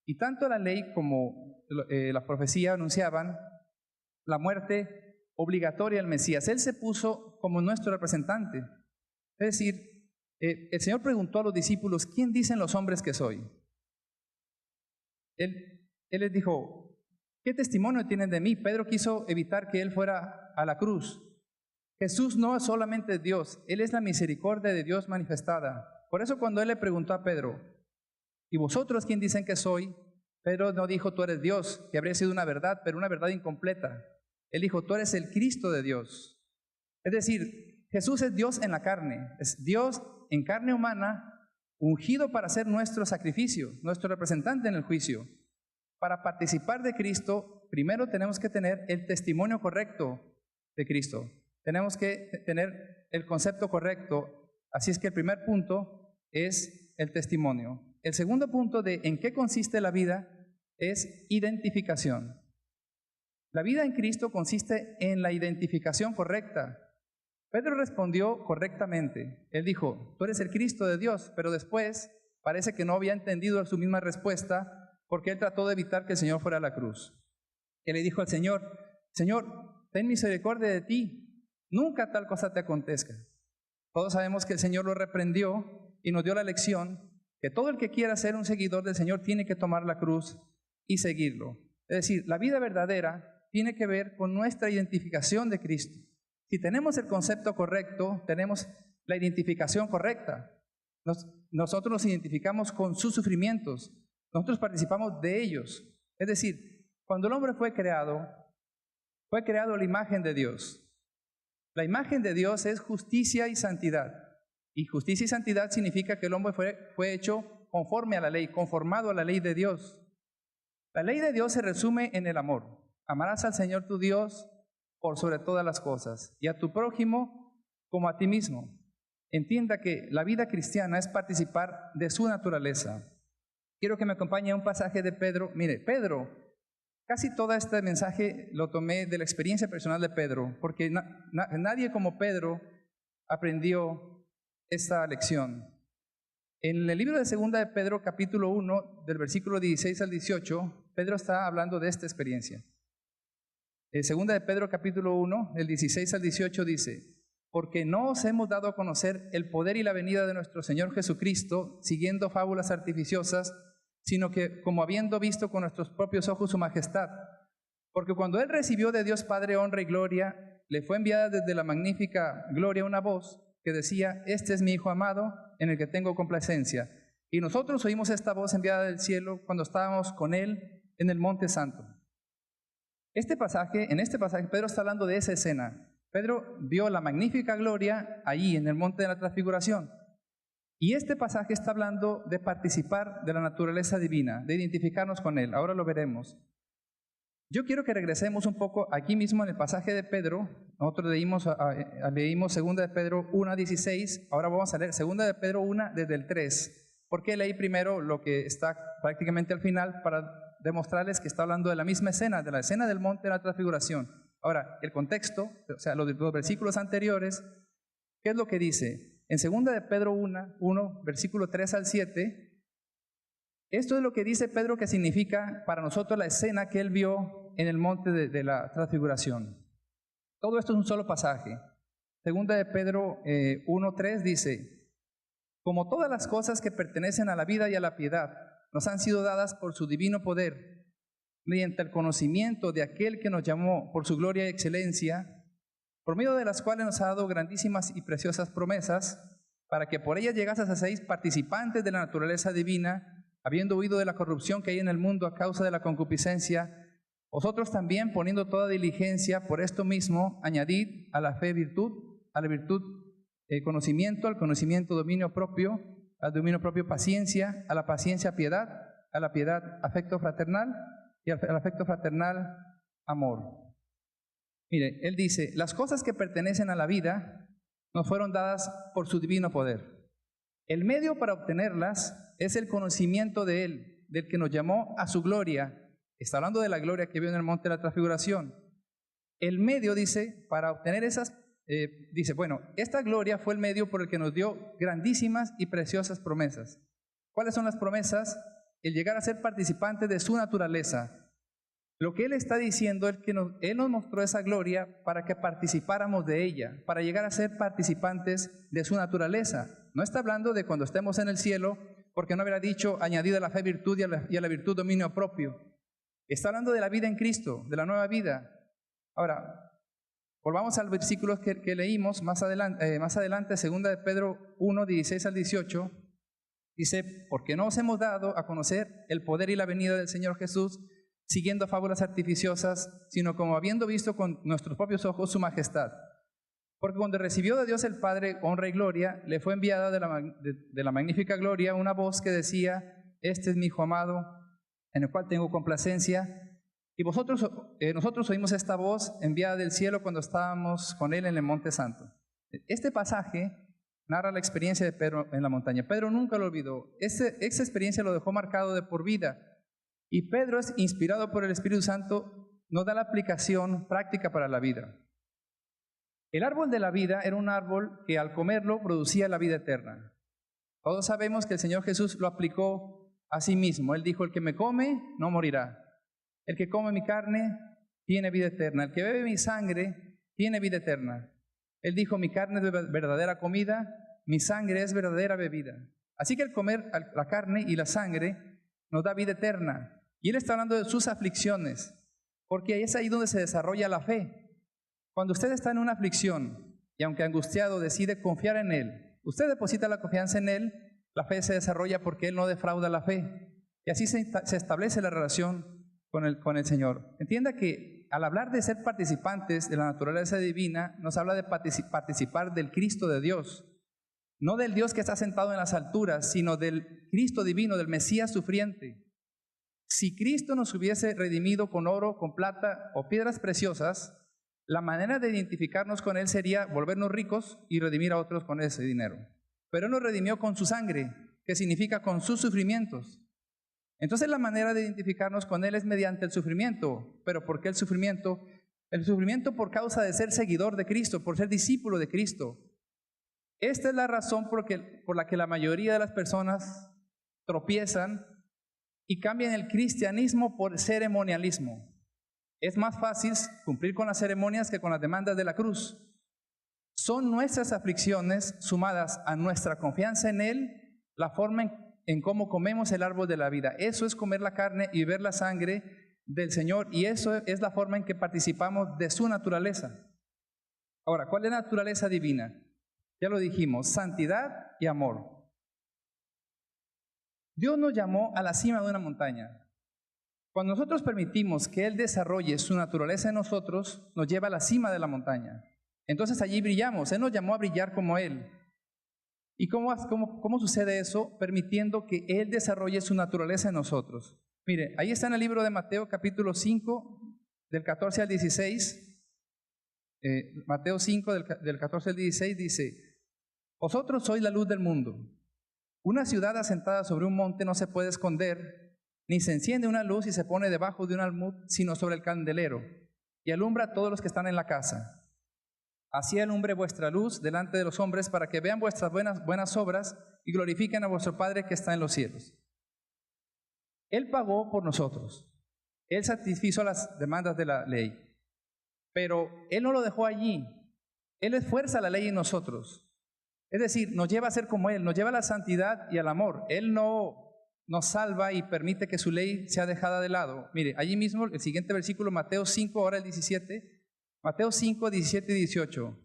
Y tanto la ley como la profecía anunciaban la muerte obligatoria del Mesías. Él se puso como nuestro representante. Es decir, el Señor preguntó a los discípulos, ¿quién dicen los hombres que soy? Él les dijo, ¿qué testimonio tienen de mí? Pedro quiso evitar que él fuera a la cruz. Jesús no es solamente Dios, Él es la misericordia de Dios manifestada. Por eso cuando Él le preguntó a Pedro, ¿y vosotros quién dicen que soy? Pedro no dijo, tú eres Dios, que habría sido una verdad, pero una verdad incompleta. Él dijo, tú eres el Cristo de Dios. Es decir, Jesús es Dios en la carne, es Dios en carne humana, ungido para ser nuestro sacrificio, nuestro representante en el juicio. Para participar de Cristo, primero tenemos que tener el testimonio correcto de Cristo. Tenemos que tener el concepto correcto. Así es que el primer punto es el testimonio. El segundo punto de en qué consiste la vida es identificación. La vida en Cristo consiste en la identificación correcta. Pedro respondió correctamente. Él dijo, tú eres el Cristo de Dios, pero después parece que no había entendido su misma respuesta porque él trató de evitar que el Señor fuera a la cruz. Él le dijo al Señor, Señor, ten misericordia de ti, nunca tal cosa te acontezca. Todos sabemos que el Señor lo reprendió y nos dio la lección que todo el que quiera ser un seguidor del Señor tiene que tomar la cruz y seguirlo. Es decir, la vida verdadera tiene que ver con nuestra identificación de Cristo. Si tenemos el concepto correcto, tenemos la identificación correcta. nosotros nos identificamos con sus sufrimientos, nosotros participamos de ellos. Es decir, cuando el hombre fue creado a la imagen de Dios. La imagen de Dios es justicia y santidad. Y justicia y santidad significa que el hombre fue hecho conforme a la ley, conformado a la ley de Dios. La ley de Dios se resume en el amor. Amarás al Señor tu Dios por sobre todas las cosas y a tu prójimo como a ti mismo. Entienda que la vida cristiana es participar de su naturaleza. Quiero que me acompañe a un pasaje de Pedro. Mire, Pedro, casi todo este mensaje lo tomé de la experiencia personal de Pedro, porque nadie como Pedro aprendió esta lección. En el libro de Segunda de Pedro, capítulo 1, del versículo 16 al 18, Pedro está hablando de esta experiencia. En Segunda de Pedro, capítulo 1, del 16 al 18 dice: porque no os hemos dado a conocer el poder y la venida de nuestro Señor Jesucristo, siguiendo fábulas artificiosas, sino que como habiendo visto con nuestros propios ojos su majestad. Porque cuando Él recibió de Dios Padre honra y gloria, le fue enviada desde la magnífica gloria una voz que decía: este es mi Hijo amado, en el que tengo complacencia. Y nosotros oímos esta voz enviada del cielo cuando estábamos con Él en el Monte Santo. En este pasaje, Pedro está hablando de esa escena. Pedro vio la magnífica gloria allí en el Monte de la Transfiguración. Y este pasaje está hablando de participar de la naturaleza divina, de identificarnos con Él. Ahora lo veremos. Yo quiero que regresemos un poco aquí mismo en el pasaje de Pedro. Nosotros leímos 2 de Pedro 1:16. Ahora vamos a leer 2 de Pedro 1 desde el 3. ¿Por qué leí primero lo que está prácticamente al final? Para demostrarles que está hablando de la misma escena, de la escena del Monte de la Transfiguración. Ahora, el contexto, o sea, los versículos anteriores, ¿qué es lo que dice? En 2 de Pedro 1, versículo 3 al 7, esto es lo que dice Pedro que significa para nosotros la escena que él vio en el monte de la Transfiguración. Todo esto es un solo pasaje. 2 de Pedro 1:3 dice: como todas las cosas que pertenecen a la vida y a la piedad nos han sido dadas por su divino poder, mediante el conocimiento de aquel que nos llamó por su gloria y excelencia, por medio de las cuales nos ha dado grandísimas y preciosas promesas, para que por ellas llegases a ser participantes de la naturaleza divina, habiendo huido de la corrupción que hay en el mundo a causa de la concupiscencia, vosotros también, poniendo toda diligencia por esto mismo, añadid a la fe virtud, a la virtud conocimiento, al conocimiento dominio propio, al dominio propio paciencia, a la paciencia piedad, a la piedad afecto fraternal, y al afecto fraternal, amor. Mire, él dice: las cosas que pertenecen a la vida nos fueron dadas por su divino poder. El medio para obtenerlas es el conocimiento de Él, del que nos llamó a su gloria. Está hablando de la gloria que vio en el Monte de la Transfiguración. El medio, dice, para obtener esas, dice, bueno, esta gloria fue el medio por el que nos dio grandísimas y preciosas promesas. ¿Cuáles son las promesas? El llegar a ser participantes de su naturaleza. Lo que Él está diciendo es que Él nos mostró esa gloria para que participáramos de ella, para llegar a ser participantes de su naturaleza. No está hablando de cuando estemos en el cielo, porque no habrá dicho añadida a la fe virtud y a la virtud dominio propio. Está hablando de la vida en Cristo, de la nueva vida. Ahora, volvamos al versículo que leímos más adelante, 2 de Pedro 1, 16 al 18. Dice: porque no os hemos dado a conocer el poder y la venida del Señor Jesús, siguiendo fábulas artificiosas, sino como habiendo visto con nuestros propios ojos su majestad. Porque cuando recibió de Dios el Padre honra y gloria, le fue enviada de la magnífica gloria una voz que decía: este es mi Hijo amado, en el cual tengo complacencia. Y nosotros oímos esta voz enviada del cielo cuando estábamos con Él en el Monte Santo. Este pasaje narra la experiencia de Pedro en la montaña. Pedro nunca lo olvidó. Esa experiencia lo dejó marcado de por vida. Y Pedro, es inspirado por el Espíritu Santo, nos da la aplicación práctica para la vida. El árbol de la vida era un árbol que al comerlo producía la vida eterna. Todos sabemos que el Señor Jesús lo aplicó a sí mismo. Él dijo: el que me come no morirá. El que come mi carne tiene vida eterna. El que bebe mi sangre tiene vida eterna. Él dijo: mi carne es verdadera comida, mi sangre es verdadera bebida. Así que el comer la carne y la sangre nos da vida eterna. Y Él está hablando de sus aflicciones, porque es ahí donde se desarrolla la fe. Cuando usted está en una aflicción y aunque angustiado decide confiar en Él, usted deposita la confianza en Él, La fe se desarrolla porque Él no defrauda la fe. Y así se establece la relación con el Señor. Entienda que al hablar de ser participantes de la naturaleza divina, nos habla de participar del Cristo de Dios. No del Dios que está sentado en las alturas, sino del Cristo divino, del Mesías sufriente. Si Cristo nos hubiese redimido con oro, con plata o piedras preciosas, la manera de identificarnos con Él sería volvernos ricos y redimir a otros con ese dinero. Pero Él nos redimió con su sangre, que significa con sus sufrimientos. Entonces la manera de identificarnos con Él es mediante el sufrimiento. ¿Pero por qué el sufrimiento? El sufrimiento por causa de ser seguidor de Cristo, por ser discípulo de Cristo. Esta es la razón por la que la mayoría de las personas tropiezan y cambian el cristianismo por ceremonialismo. Es más fácil cumplir con las ceremonias que con las demandas de la cruz. Son nuestras aflicciones sumadas a nuestra confianza en Él, la forma en cómo comemos el árbol de la vida. Eso es comer la carne y beber la sangre del Señor, y eso es la forma en que participamos de su naturaleza. Ahora, ¿cuál es la naturaleza divina? Ya lo dijimos, santidad y amor. Dios nos llamó a la cima de una montaña. Cuando nosotros permitimos que Él desarrolle su naturaleza en nosotros, nos lleva a la cima de la montaña. Entonces allí brillamos. Él nos llamó a brillar como Él. ¿Y cómo sucede eso? Permitiendo que Él desarrolle su naturaleza en nosotros. Mire, ahí está en el libro de Mateo capítulo 5, del 14 al 16. Mateo 5, del 14 al 16 dice: Vosotros sois la luz del mundo. Una ciudad asentada sobre un monte no se puede esconder, ni se enciende una luz y se pone debajo de un almud, sino sobre el candelero, y alumbra a todos los que están en la casa. Así alumbre vuestra luz delante de los hombres, para que vean vuestras buenas obras y glorifiquen a vuestro Padre que está en los cielos. Él pagó por nosotros. Él satisfizo las demandas de la ley. Pero Él no lo dejó allí. Él esfuerza la ley en nosotros. Es decir, nos lleva a ser como Él, nos lleva a la santidad y al amor. Él no nos salva y permite que su ley sea dejada de lado. Mire, allí mismo el siguiente versículo, Mateo 5, ahora el 17. Mateo 5, 17 y 18,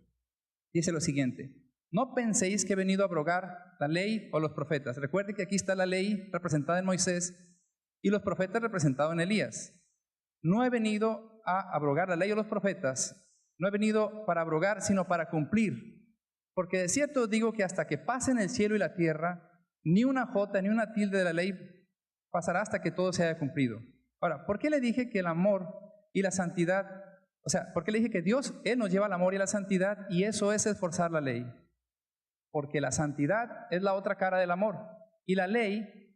dice lo siguiente: No penséis que he venido a abrogar la ley o los profetas. Recuerde que aquí está la ley representada en Moisés y los profetas representados en Elías. No he venido a abrogar la ley o los profetas, no he venido para abrogar, sino para cumplir. Porque de cierto os digo que hasta que pasen el cielo y la tierra, ni una jota ni una tilde de la ley pasará hasta que todo se haya cumplido. Ahora, ¿por qué le dije que el amor y la santidad... O sea, ¿por qué le dije que Dios, Él nos lleva al amor y a la santidad? Y eso es esforzar la ley. Porque la santidad es la otra cara del amor. Y la ley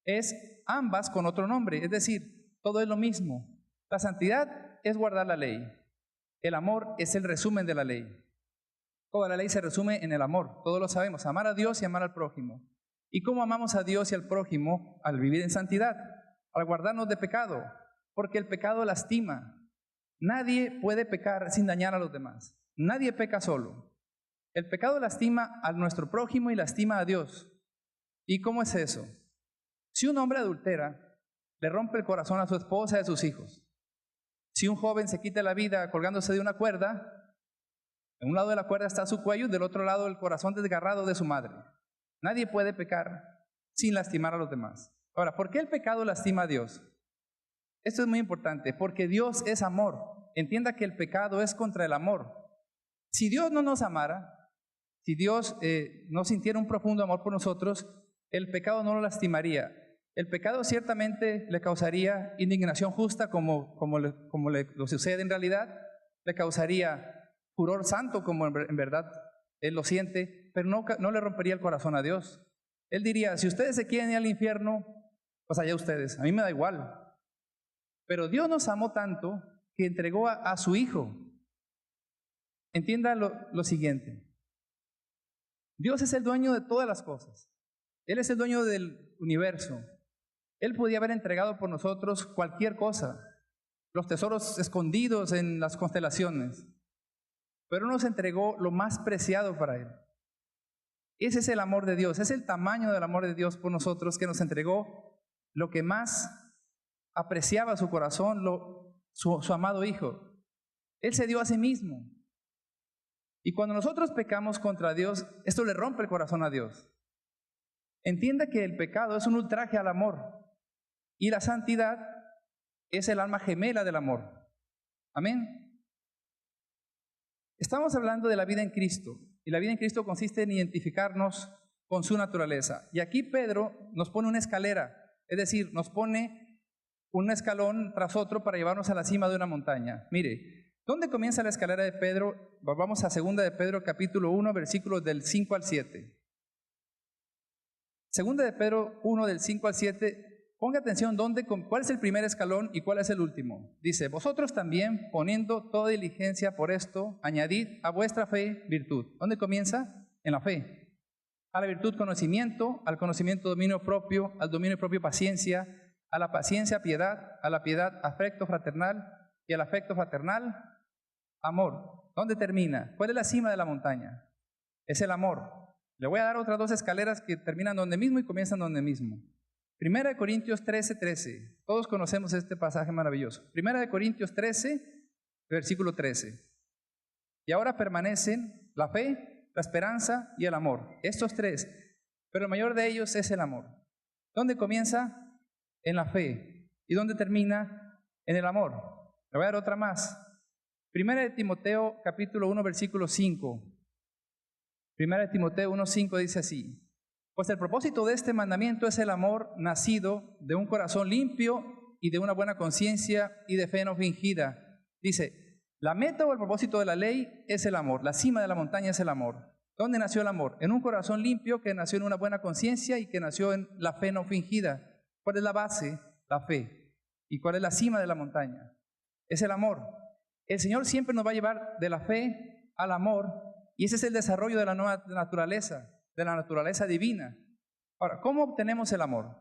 es ambas con otro nombre. Es decir, todo es lo mismo. La santidad es guardar la ley. El amor es el resumen de la ley. Toda la ley se resume en el amor. Todos lo sabemos. Amar a Dios y amar al prójimo. ¿Y cómo amamos a Dios y al prójimo? Al vivir en santidad. Al guardarnos de pecado. Porque el pecado lastima. Nadie puede pecar sin dañar a los demás. Nadie peca solo. El pecado lastima a nuestro prójimo y lastima a Dios. ¿Y cómo es eso? Si un hombre adultera, le rompe el corazón a su esposa y a sus hijos. Si un joven se quita la vida colgándose de una cuerda, en un lado de la cuerda está su cuello y del otro lado el corazón desgarrado de su madre. Nadie puede pecar sin lastimar a los demás. Ahora, ¿por qué el pecado lastima a Dios? Esto es muy importante, porque Dios es amor. Entienda que el pecado es contra el amor. Si Dios no nos amara, si Dios no sintiera un profundo amor por nosotros, el pecado no lo lastimaría. El pecado ciertamente le causaría indignación justa, como le sucede en realidad. Le causaría furor santo, como en verdad Él lo siente, pero no le rompería el corazón a Dios. Él diría: si ustedes se quieren ir al infierno, pues allá ustedes, a mí me da igual. Pero Dios nos amó tanto que entregó a su Hijo. Entienda lo siguiente. Dios es el dueño de todas las cosas. Él es el dueño del universo. Él podía haber entregado por nosotros cualquier cosa, los tesoros escondidos en las constelaciones, pero nos entregó lo más preciado para Él. Ese es el amor de Dios, es el tamaño del amor de Dios por nosotros, que nos entregó lo que más apreciaba su corazón, su amado Hijo. Él se dio a sí mismo. Y cuando nosotros pecamos contra Dios, esto le rompe el corazón a Dios. Entienda que el pecado es un ultraje al amor y la santidad es el alma gemela del amor. Amén. Estamos hablando de la vida en Cristo y la vida en Cristo consiste en identificarnos con su naturaleza. Y aquí Pedro nos pone una escalera, es decir, nos pone un escalón tras otro para llevarnos a la cima de una montaña. Mire, ¿dónde comienza la escalera de Pedro? Vamos a 2 de Pedro capítulo 1, versículos del 5 al 7. 2 de Pedro 1 del 5 al 7, ponga atención cuál es el primer escalón y cuál es el último. Dice, vosotros también, poniendo toda diligencia por esto, añadid a vuestra fe virtud. ¿Dónde comienza? En la fe. A la virtud conocimiento, al conocimiento dominio propio, al dominio propio paciencia, a la paciencia piedad, a la piedad afecto fraternal y al afecto fraternal amor. ¿Dónde termina? ¿Cuál es la cima de la montaña? Es el amor. Le voy a dar otras 2 escaleras que terminan donde mismo y comienzan donde mismo. 1 Corintios 13. Todos conocemos este pasaje maravilloso. 1 Corintios 13, versículo 13. Y ahora permanecen la fe, la esperanza y el amor. Estos 3. Pero el mayor de ellos es el amor. ¿Dónde comienza? En la fe. ¿Y dónde termina? En el amor. Le voy a dar otra más. 1 Timoteo capítulo 1, versículo 5. 1 Timoteo 1:5 dice así, pues el propósito de este mandamiento es el amor nacido de un corazón limpio y de una buena conciencia y de fe no fingida. Dice, la meta o el propósito de la ley es el amor, la cima de la montaña es el amor. ¿Dónde nació el amor? En un corazón limpio que nació en una buena conciencia y que nació en la fe no fingida. ¿Cuál es la base? La fe. ¿Y cuál es la cima de la montaña? Es el amor. El Señor siempre nos va a llevar de la fe al amor. Y ese es el desarrollo de la nueva naturaleza, de la naturaleza divina. Ahora, ¿cómo obtenemos el amor?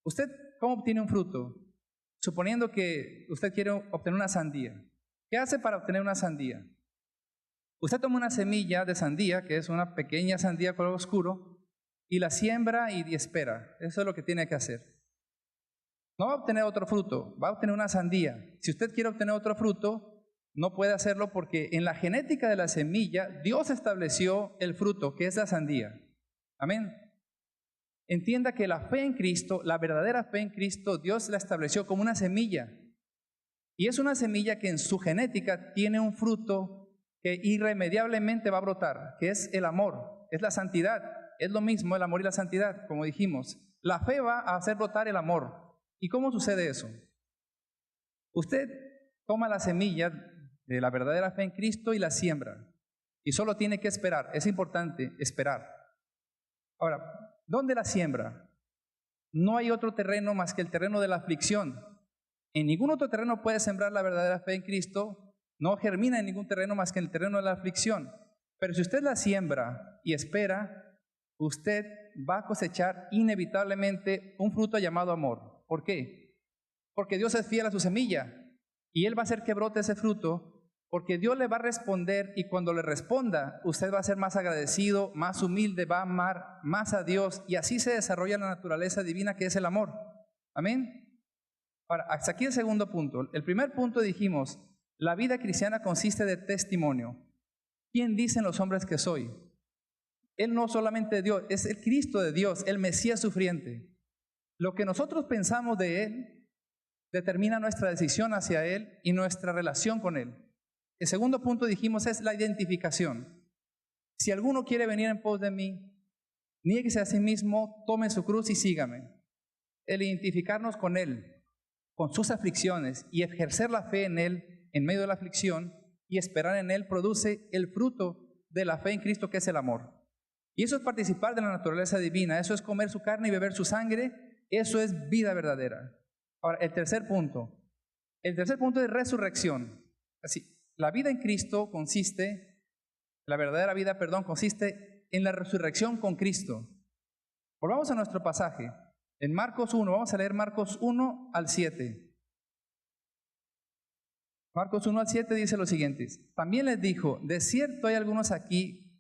¿Usted cómo obtiene un fruto? Suponiendo que usted quiere obtener una sandía. ¿Qué hace para obtener una sandía? Usted toma una semilla de sandía, que es una pequeña sandía color oscuro, y la siembra y espera. Eso es lo que tiene que hacer. No va a obtener otro fruto, va a obtener una sandía. Si usted quiere obtener otro fruto, no puede hacerlo porque en la genética de la semilla Dios estableció el fruto, que es la sandía. Amén. Entienda que la fe en Cristo, la verdadera fe en Cristo, Dios la estableció como una semilla. Y es una semilla que en su genética tiene un fruto que irremediablemente va a brotar, que es el amor, es la santidad. Es lo mismo el amor y la santidad, como dijimos. La fe va a hacer brotar el amor. ¿Y cómo sucede eso? Usted toma la semilla de la verdadera fe en Cristo y la siembra. Y solo tiene que esperar. Es importante esperar. Ahora, ¿dónde la siembra? No hay otro terreno más que el terreno de la aflicción. En ningún otro terreno puede sembrar la verdadera fe en Cristo. No germina en ningún terreno más que en el terreno de la aflicción. Pero si usted la siembra y espera, usted va a cosechar inevitablemente un fruto llamado amor. ¿Por qué? Porque Dios es fiel a su semilla y Él va a hacer que brote ese fruto, porque Dios le va a responder y cuando le responda, usted va a ser más agradecido, más humilde, va a amar más a Dios y así se desarrolla la naturaleza divina que es el amor. Amén. Ahora, hasta aquí el segundo punto. El primer punto dijimos, la vida cristiana consiste de testimonio. ¿Quién dicen los hombres que soy? Él no solamente Dios, es el Cristo de Dios, el Mesías sufriente. Lo que nosotros pensamos de Él determina nuestra decisión hacia Él y nuestra relación con Él. El segundo punto dijimos es la identificación. Si alguno quiere venir en pos de mí, niéguese a sí mismo, tome su cruz y sígame. El identificarnos con Él, con sus aflicciones y ejercer la fe en Él en medio de la aflicción y esperar en Él produce el fruto de la fe en Cristo que es el amor. Y eso es participar de la naturaleza divina, eso es comer su carne y beber su sangre, eso es vida verdadera. Ahora, el tercer punto es resurrección. Así, la vida en Cristo consiste, la verdadera vida, consiste en la resurrección con Cristo. Volvamos a nuestro pasaje. En Marcos 1, vamos a leer Marcos 1 al 7. Marcos 1 al 7 dice lo siguiente. También les dijo, de cierto hay algunos aquí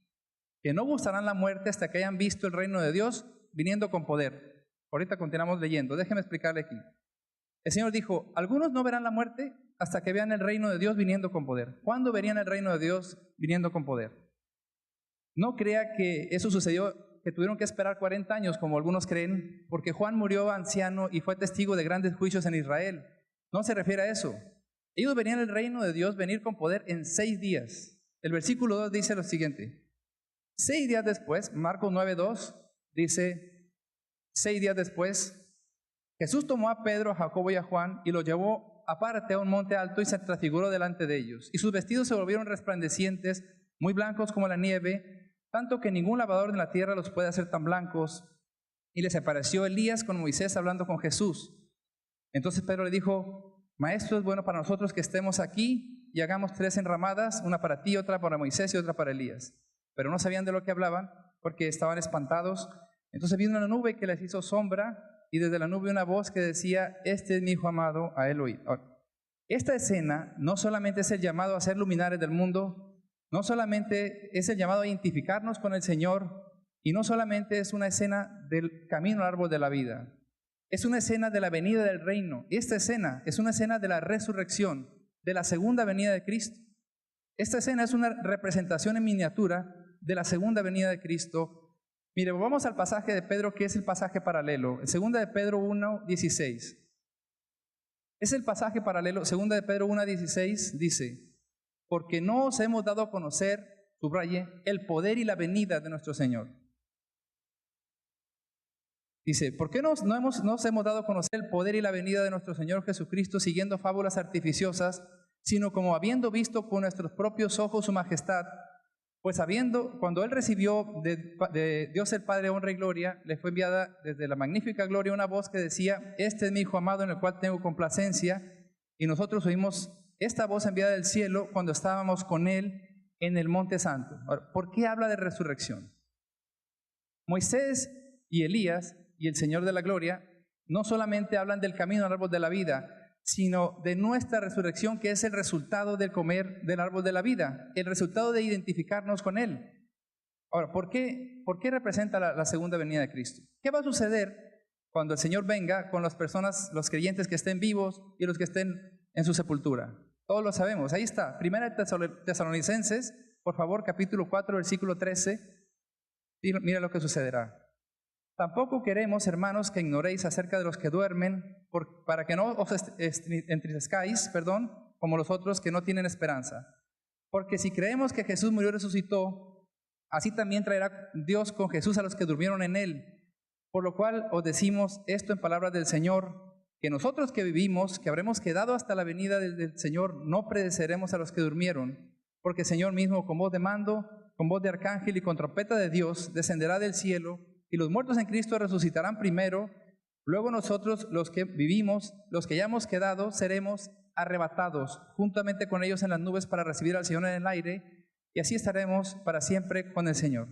que no gustarán la muerte hasta que hayan visto el reino de Dios viniendo con poder. Ahorita continuamos leyendo, déjeme explicarle aquí. El Señor dijo, algunos no verán la muerte hasta que vean el reino de Dios viniendo con poder. ¿Cuándo verían el reino de Dios viniendo con poder? No crea que eso sucedió que tuvieron que esperar 40 años, como algunos creen, porque Juan murió anciano y fue testigo de grandes juicios en Israel. No se refiere a eso. Ellos venían al reino de Dios, venir con poder en 6 días. El versículo 2 dice lo siguiente. 6 días después, Marcos 9:2 dice, 6 días después, Jesús tomó a Pedro, a Jacobo y a Juan y los llevó aparte a un monte alto y se transfiguró delante de ellos. Y sus vestidos se volvieron resplandecientes, muy blancos como la nieve, tanto que ningún lavador de la tierra los puede hacer tan blancos. Y les apareció Elías con Moisés hablando con Jesús. Entonces Pedro le dijo, Maestro, es bueno para nosotros que estemos aquí y hagamos 3 enramadas, una para ti, otra para Moisés y otra para Elías. Pero no sabían de lo que hablaban porque estaban espantados. Entonces vino una nube que les hizo sombra y desde la nube una voz que decía, este es mi hijo amado, a él oíd. Esta escena no solamente es el llamado a ser luminares del mundo, no solamente es el llamado a identificarnos con el Señor, y no solamente es una escena del camino al árbol de la vida, es una escena de la venida del reino. Esta escena es una escena de la resurrección, de la segunda venida de Cristo. Esta escena es una representación en miniatura de la segunda venida de Cristo. Mire, vamos al pasaje de Pedro, que es el pasaje paralelo, segunda de Pedro 1:16. Es el pasaje paralelo, segunda de Pedro 1:16 dice, porque no os hemos dado a conocer, subraye, el poder y la venida de nuestro Señor. Dice, ¿por qué no os hemos dado a conocer el poder y la venida de nuestro Señor Jesucristo siguiendo fábulas artificiosas, sino como habiendo visto con nuestros propios ojos su majestad? Pues cuando Él recibió de Dios el Padre honra y gloria, le fue enviada desde la magnífica gloria una voz que decía, este es mi Hijo amado en el cual tengo complacencia, y nosotros oímos esta voz enviada del cielo cuando estábamos con Él en el Monte Santo. Ahora, ¿por qué habla de resurrección? Moisés y Elías y el Señor de la Gloria no solamente hablan del camino al árbol de la vida, sino de nuestra resurrección, que es el resultado del comer del árbol de la vida, el resultado de identificarnos con Él. Ahora, ¿por qué representa la segunda venida de Cristo? ¿Qué va a suceder cuando el Señor venga con las personas, los creyentes que estén vivos y los que estén en su sepultura? Todos lo sabemos, ahí está, Primera de Tesalonicenses, por favor, capítulo 4, versículo 13, mira lo que sucederá. Tampoco queremos, hermanos, que ignoréis acerca de los que duermen, para que no os entristezcáis, como los otros que no tienen esperanza. Porque si creemos que Jesús murió y resucitó, así también traerá Dios con Jesús a los que durmieron en Él. Por lo cual os decimos esto en palabras del Señor, que nosotros que vivimos, que habremos quedado hasta la venida del Señor, no pereceremos a los que durmieron, porque el Señor mismo, con voz de mando, con voz de arcángel y con trompeta de Dios, descenderá del cielo, y los muertos en Cristo resucitarán primero. Luego nosotros, los que vivimos, los que ya hemos quedado, seremos arrebatados juntamente con ellos en las nubes para recibir al Señor en el aire, y así estaremos para siempre con el Señor.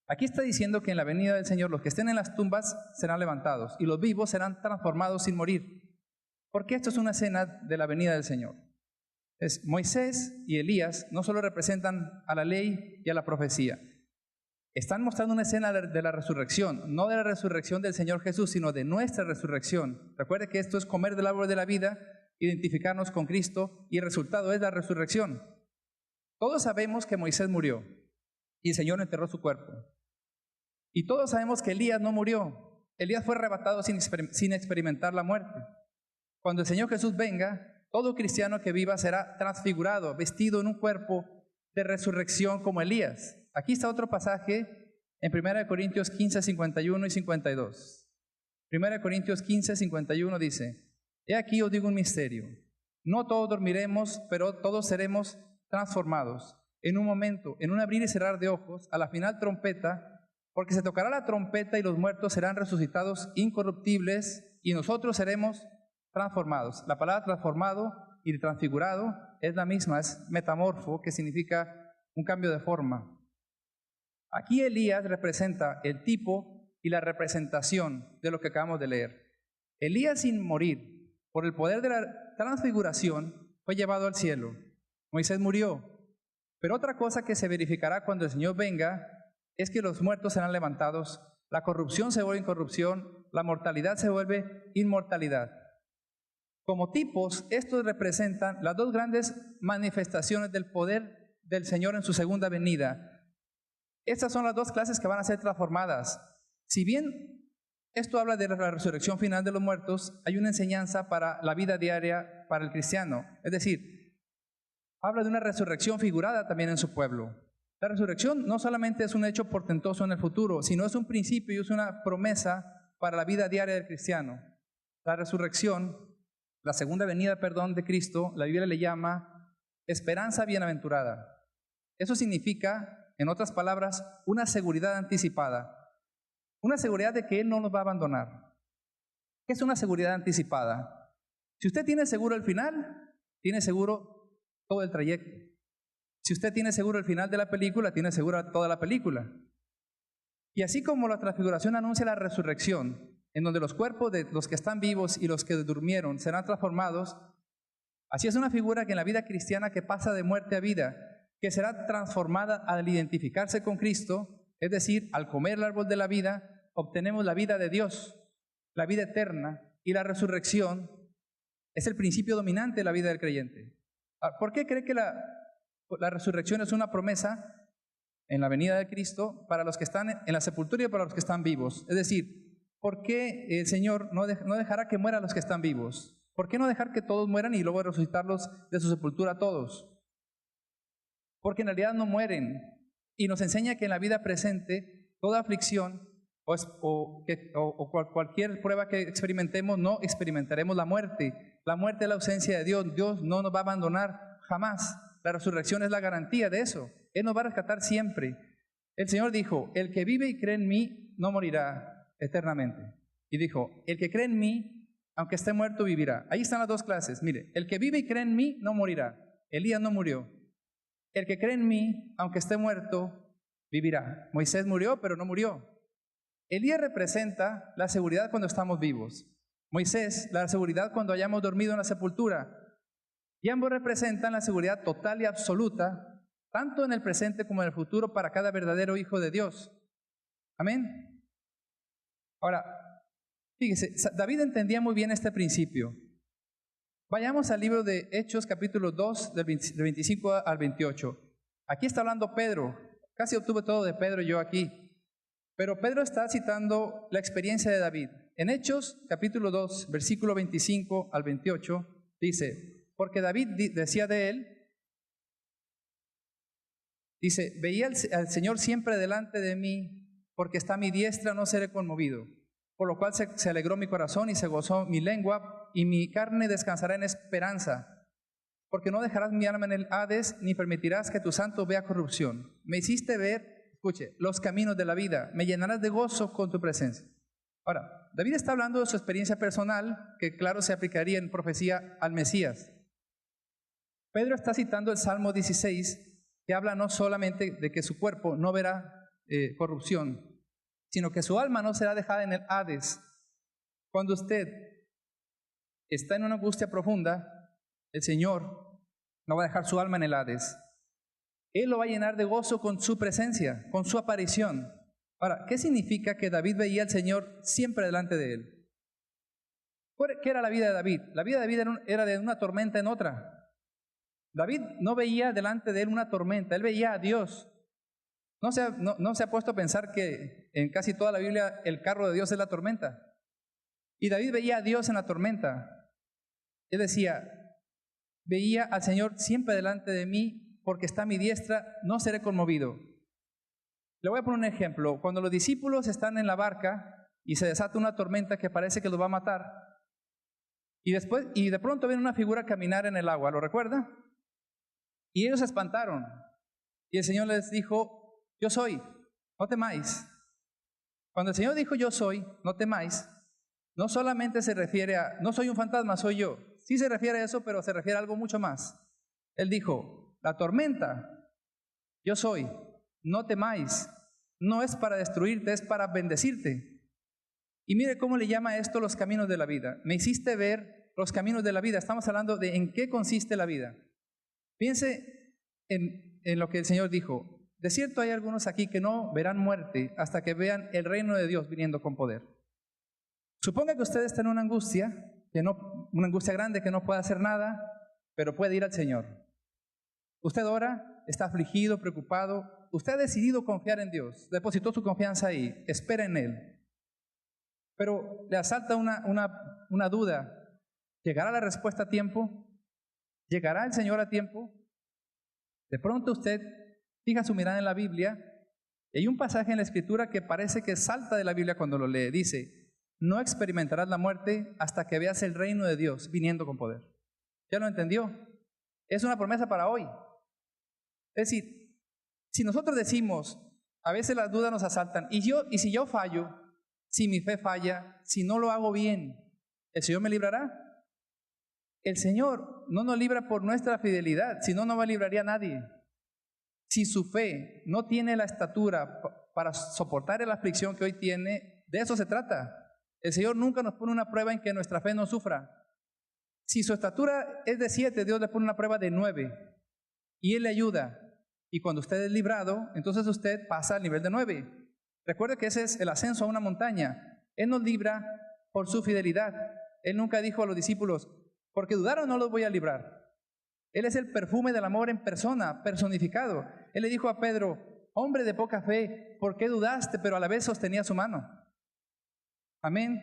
Aquí está diciendo que en la venida del Señor los que estén en las tumbas serán levantados y los vivos serán transformados sin morir. Porque esto es una escena de la venida del Señor. Moisés y Elías no solo representan a la ley y a la profecía. Están mostrando una escena de la resurrección, no de la resurrección del Señor Jesús, sino de nuestra resurrección. Recuerde que esto es comer del árbol de la vida, identificarnos con Cristo, y el resultado es la resurrección. Todos sabemos que Moisés murió y el Señor enterró su cuerpo. Y todos sabemos que Elías no murió. Elías fue arrebatado sin experimentar la muerte. Cuando el Señor Jesús venga, todo cristiano que viva será transfigurado, vestido en un cuerpo de resurrección como Elías. Aquí está otro pasaje en 1 Corintios 15, 51 y 52. 1 Corintios 15, 51 dice, he aquí os digo un misterio. No todos dormiremos, pero todos seremos transformados. En un momento, en un abrir y cerrar de ojos, a la final trompeta, porque se tocará la trompeta y los muertos serán resucitados incorruptibles y nosotros seremos transformados. La palabra transformado y transfigurado es la misma, es metamorfo, que significa un cambio de forma. Aquí Elías representa el tipo y la representación de lo que acabamos de leer. Elías, sin morir, por el poder de la transfiguración, fue llevado al cielo. Moisés murió. Pero otra cosa que se verificará cuando el Señor venga es que los muertos serán levantados, la corrupción se vuelve incorrupción, la mortalidad se vuelve inmortalidad. Como tipos, estos representan las dos grandes manifestaciones del poder del Señor en su segunda venida. Estas son las dos clases que van a ser transformadas. Si bien esto habla de la resurrección final de los muertos, hay una enseñanza para la vida diaria para el cristiano. Es decir, habla de una resurrección figurada también en su pueblo. La resurrección no solamente es un hecho portentoso en el futuro, sino es un principio y es una promesa para la vida diaria del cristiano. La resurrección, la segunda venida, de Cristo, la Biblia le llama esperanza bienaventurada. Eso significa, en otras palabras, una seguridad anticipada. Una seguridad de que Él no nos va a abandonar. ¿Qué es una seguridad anticipada? Si usted tiene seguro el final, tiene seguro todo el trayecto. Si usted tiene seguro el final de la película, tiene segura toda la película. Y así como la transfiguración anuncia la resurrección, en donde los cuerpos de los que están vivos y los que durmieron serán transformados, así es una figura que en la vida cristiana que pasa de muerte a vida, que será transformada al identificarse con Cristo, es decir, al comer el árbol de la vida, obtenemos la vida de Dios, la vida eterna, y la resurrección es el principio dominante de la vida del creyente. ¿Por qué cree que la resurrección es una promesa en la venida de Cristo para los que están en la sepultura y para los que están vivos? Es decir, ¿por qué el Señor no dejará que mueran los que están vivos? ¿Por qué no dejar que todos mueran y luego resucitarlos de su sepultura a todos? Porque en realidad no mueren. Y nos enseña que en la vida presente, toda aflicción o cualquier prueba que experimentemos, no experimentaremos la muerte. La muerte es la ausencia de Dios. Dios no nos va a abandonar jamás. La resurrección es la garantía de eso. Él nos va a rescatar siempre. El Señor dijo, el que vive y cree en mí no morirá eternamente. Y dijo, el que cree en mí, aunque esté muerto, vivirá. Ahí están las dos clases. Mire, el que vive y cree en mí no morirá. Elías no murió. El que cree en mí, aunque esté muerto, vivirá. Moisés murió, pero no murió. Elías representa la seguridad cuando estamos vivos. Moisés, la seguridad cuando hayamos dormido en la sepultura. Y ambos representan la seguridad total y absoluta, tanto en el presente como en el futuro, para cada verdadero hijo de Dios. Amén. Ahora, fíjese, David entendía muy bien este principio. Vayamos al libro de Hechos, capítulo 2, del 25 al 28. Aquí está hablando Pedro. Casi obtuve todo de Pedro yo aquí. Pero Pedro está citando la experiencia de David. En Hechos, capítulo 2, versículo 25 al 28, dice, porque David decía de él, dice, veía al Señor siempre delante de mí, porque está a mi diestra, no seré conmovido. Por lo cual se alegró mi corazón y se gozó mi lengua, y mi carne descansará en esperanza. Porque no dejarás mi alma en el Hades, ni permitirás que tu santo vea corrupción. Me hiciste ver, escuche, los caminos de la vida, me llenarás de gozo con tu presencia. Ahora, David está hablando de su experiencia personal, que claro se aplicaría en profecía al Mesías. Pedro está citando el Salmo 16, que habla no solamente de que su cuerpo no verá corrupción, sino que su alma no será dejada en el Hades. Cuando usted está en una angustia profunda, el Señor no va a dejar su alma en el Hades. Él lo va a llenar de gozo con su presencia, con su aparición. Ahora, ¿qué significa que David veía al Señor siempre delante de él? ¿Qué era la vida de David? La vida de David era de una tormenta en otra. David no veía delante de él una tormenta, él veía a Dios. No se ha puesto a pensar que en casi toda la Biblia el carro de Dios es la tormenta. Y David veía a Dios en la tormenta. Él decía, veía al Señor siempre delante de mí, porque está a mi diestra, no seré conmovido. Le voy a poner un ejemplo. Cuando los discípulos están en la barca y se desata una tormenta que parece que los va a matar, y de pronto viene una figura caminar en el agua, ¿lo recuerda? Y ellos se espantaron. Y el Señor les dijo, yo soy, no temáis. Cuando el Señor dijo yo soy, no temáis, no solamente se refiere a, no soy un fantasma, soy yo. Sí se refiere a eso, pero se refiere a algo mucho más. Él dijo, la tormenta, yo soy, no temáis. No es para destruirte, es para bendecirte. Y mire cómo le llama esto los caminos de la vida. Me hiciste ver los caminos de la vida. Estamos hablando de en qué consiste la vida. Piense en lo que el Señor dijo. De cierto hay algunos aquí que no verán muerte hasta que vean el reino de Dios viniendo con poder. Suponga que usted está en una angustia grande, que no puede hacer nada, pero puede ir al Señor. Usted ora, está afligido, preocupado, usted ha decidido confiar en Dios, depositó su confianza ahí, espera en Él. Pero le asalta una duda. ¿Llegará la respuesta a tiempo? ¿Llegará el Señor a tiempo? De pronto usted fija su mirada en la Biblia y hay un pasaje en la Escritura que parece que salta de la Biblia cuando lo lee. Dice, no experimentarás la muerte hasta que veas el reino de Dios viniendo con poder. ¿Ya lo entendió? Es una promesa para hoy. Es decir, si nosotros decimos, a veces las dudas nos asaltan, y si yo fallo, si mi fe falla, si no lo hago bien, ¿el Señor me librará? El Señor no nos libra por nuestra fidelidad, si no, no libraría a nadie. Si su fe no tiene la estatura para soportar la aflicción que hoy tiene, de eso se trata. El Señor nunca nos pone una prueba en que nuestra fe no sufra. Si su estatura es de 7, Dios le pone una prueba de 9 y Él le ayuda. Y cuando usted es librado, entonces usted pasa al nivel de 9. Recuerde que ese es el ascenso a una montaña. Él nos libra por su fidelidad. Él nunca dijo a los discípulos, porque dudaron no los voy a librar. Él es el perfume del amor en persona, personificado. Él le dijo a Pedro, hombre de poca fe, ¿por qué dudaste? Pero a la vez sostenía su mano. Amén.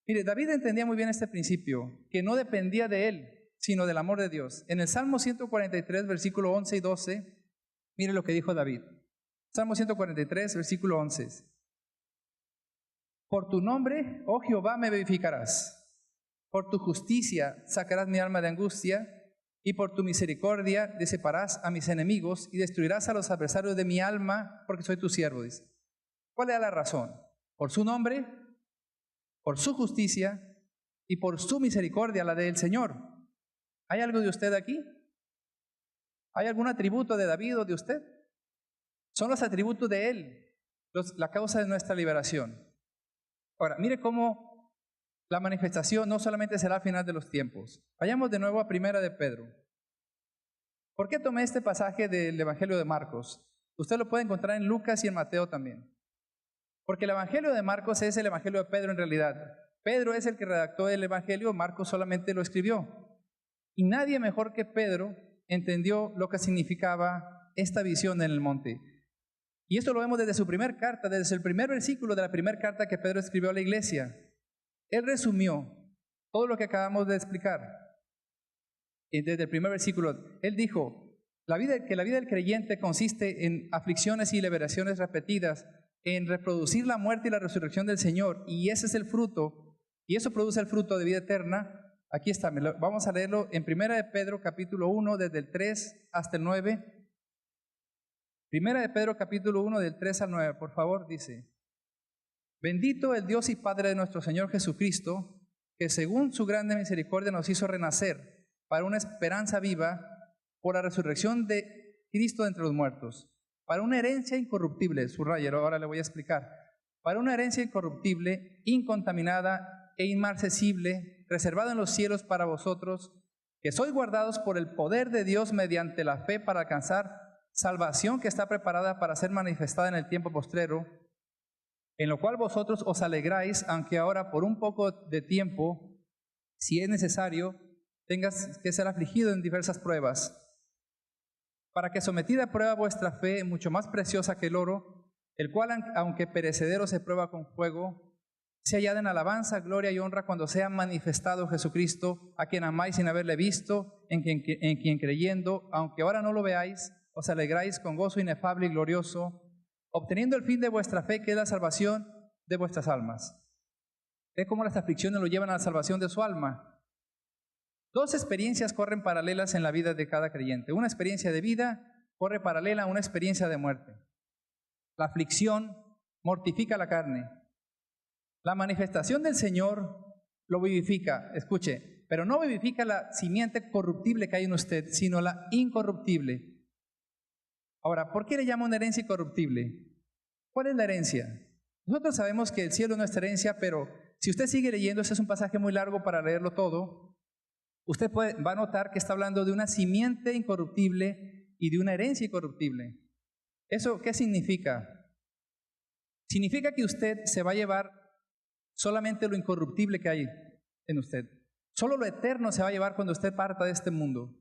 Mire, David entendía muy bien este principio, que no dependía de él, sino del amor de Dios. En el Salmo 143, versículo 11 y 12, mire lo que dijo David. Salmo 143, versículo 11. Por tu nombre, oh Jehová, me vivificarás. Por tu justicia sacarás mi alma de angustia, y por tu misericordia disiparás a mis enemigos y destruirás a los adversarios de mi alma, porque soy tu siervo, dice. ¿Cuál es la razón? Por su nombre, por su justicia y por su misericordia, la del Señor. ¿Hay algo de usted aquí? ¿Hay algún atributo de David o de usted? Son los atributos de Él, la causa de nuestra liberación. Ahora, mire cómo la manifestación no solamente será al final de los tiempos. Vayamos de nuevo a Primera de Pedro. ¿Por qué tomé este pasaje del Evangelio de Marcos? Usted lo puede encontrar en Lucas y en Mateo también. Porque el Evangelio de Marcos es el Evangelio de Pedro en realidad. Pedro es el que redactó el Evangelio, Marcos solamente lo escribió. Y nadie mejor que Pedro entendió lo que significaba esta visión en el monte. Y esto lo vemos desde su primera carta, desde el primer versículo de la primera carta que Pedro escribió a la iglesia. Él resumió todo lo que acabamos de explicar. Y desde el primer versículo, él dijo, que la vida del creyente consiste en aflicciones y liberaciones repetidas, en reproducir la muerte y la resurrección del Señor, y ese es el fruto, y eso produce el fruto de vida eterna. Aquí está, vamos a leerlo en 1 de Pedro capítulo 1, desde el 3 hasta el 9. 1 de Pedro capítulo 1, del 3 al 9, por favor, dice: Bendito el Dios y Padre de nuestro Señor Jesucristo, que según su grande misericordia nos hizo renacer para una esperanza viva por la resurrección de Cristo de entre los muertos, para una herencia incorruptible, subrayero, ahora le voy a explicar, para una herencia incorruptible, incontaminada e inmarcesible, reservada en los cielos para vosotros, que sois guardados por el poder de Dios mediante la fe para alcanzar salvación que está preparada para ser manifestada en el tiempo postrero, en lo cual vosotros os alegráis, aunque ahora por un poco de tiempo, si es necesario, tengas que ser afligido en diversas pruebas, para que sometida a prueba vuestra fe, mucho más preciosa que el oro, el cual, aunque perecedero se prueba con fuego, se hallada en alabanza, gloria y honra cuando sea manifestado Jesucristo, a quien amáis sin haberle visto, en quien creyendo, aunque ahora no lo veáis, os alegráis con gozo inefable y glorioso, obteniendo el fin de vuestra fe, que es la salvación de vuestras almas. ¿Ve cómo las aflicciones lo llevan a la salvación de su alma? Dos experiencias corren paralelas en la vida de cada creyente. Una experiencia de vida corre paralela a una experiencia de muerte. La aflicción mortifica la carne. La manifestación del Señor lo vivifica, escuche, pero no vivifica la simiente corruptible que hay en usted, sino la incorruptible. Ahora, ¿por qué le llama una herencia incorruptible? ¿Cuál es la herencia? Nosotros sabemos que el cielo es nuestra herencia, pero si usted sigue leyendo, este es un pasaje muy largo para leerlo todo, usted va a notar que está hablando de una simiente incorruptible y de una herencia incorruptible. ¿Eso qué significa? Significa que usted se va a llevar solamente lo incorruptible que hay en usted. Solo lo eterno se va a llevar cuando usted parta de este mundo.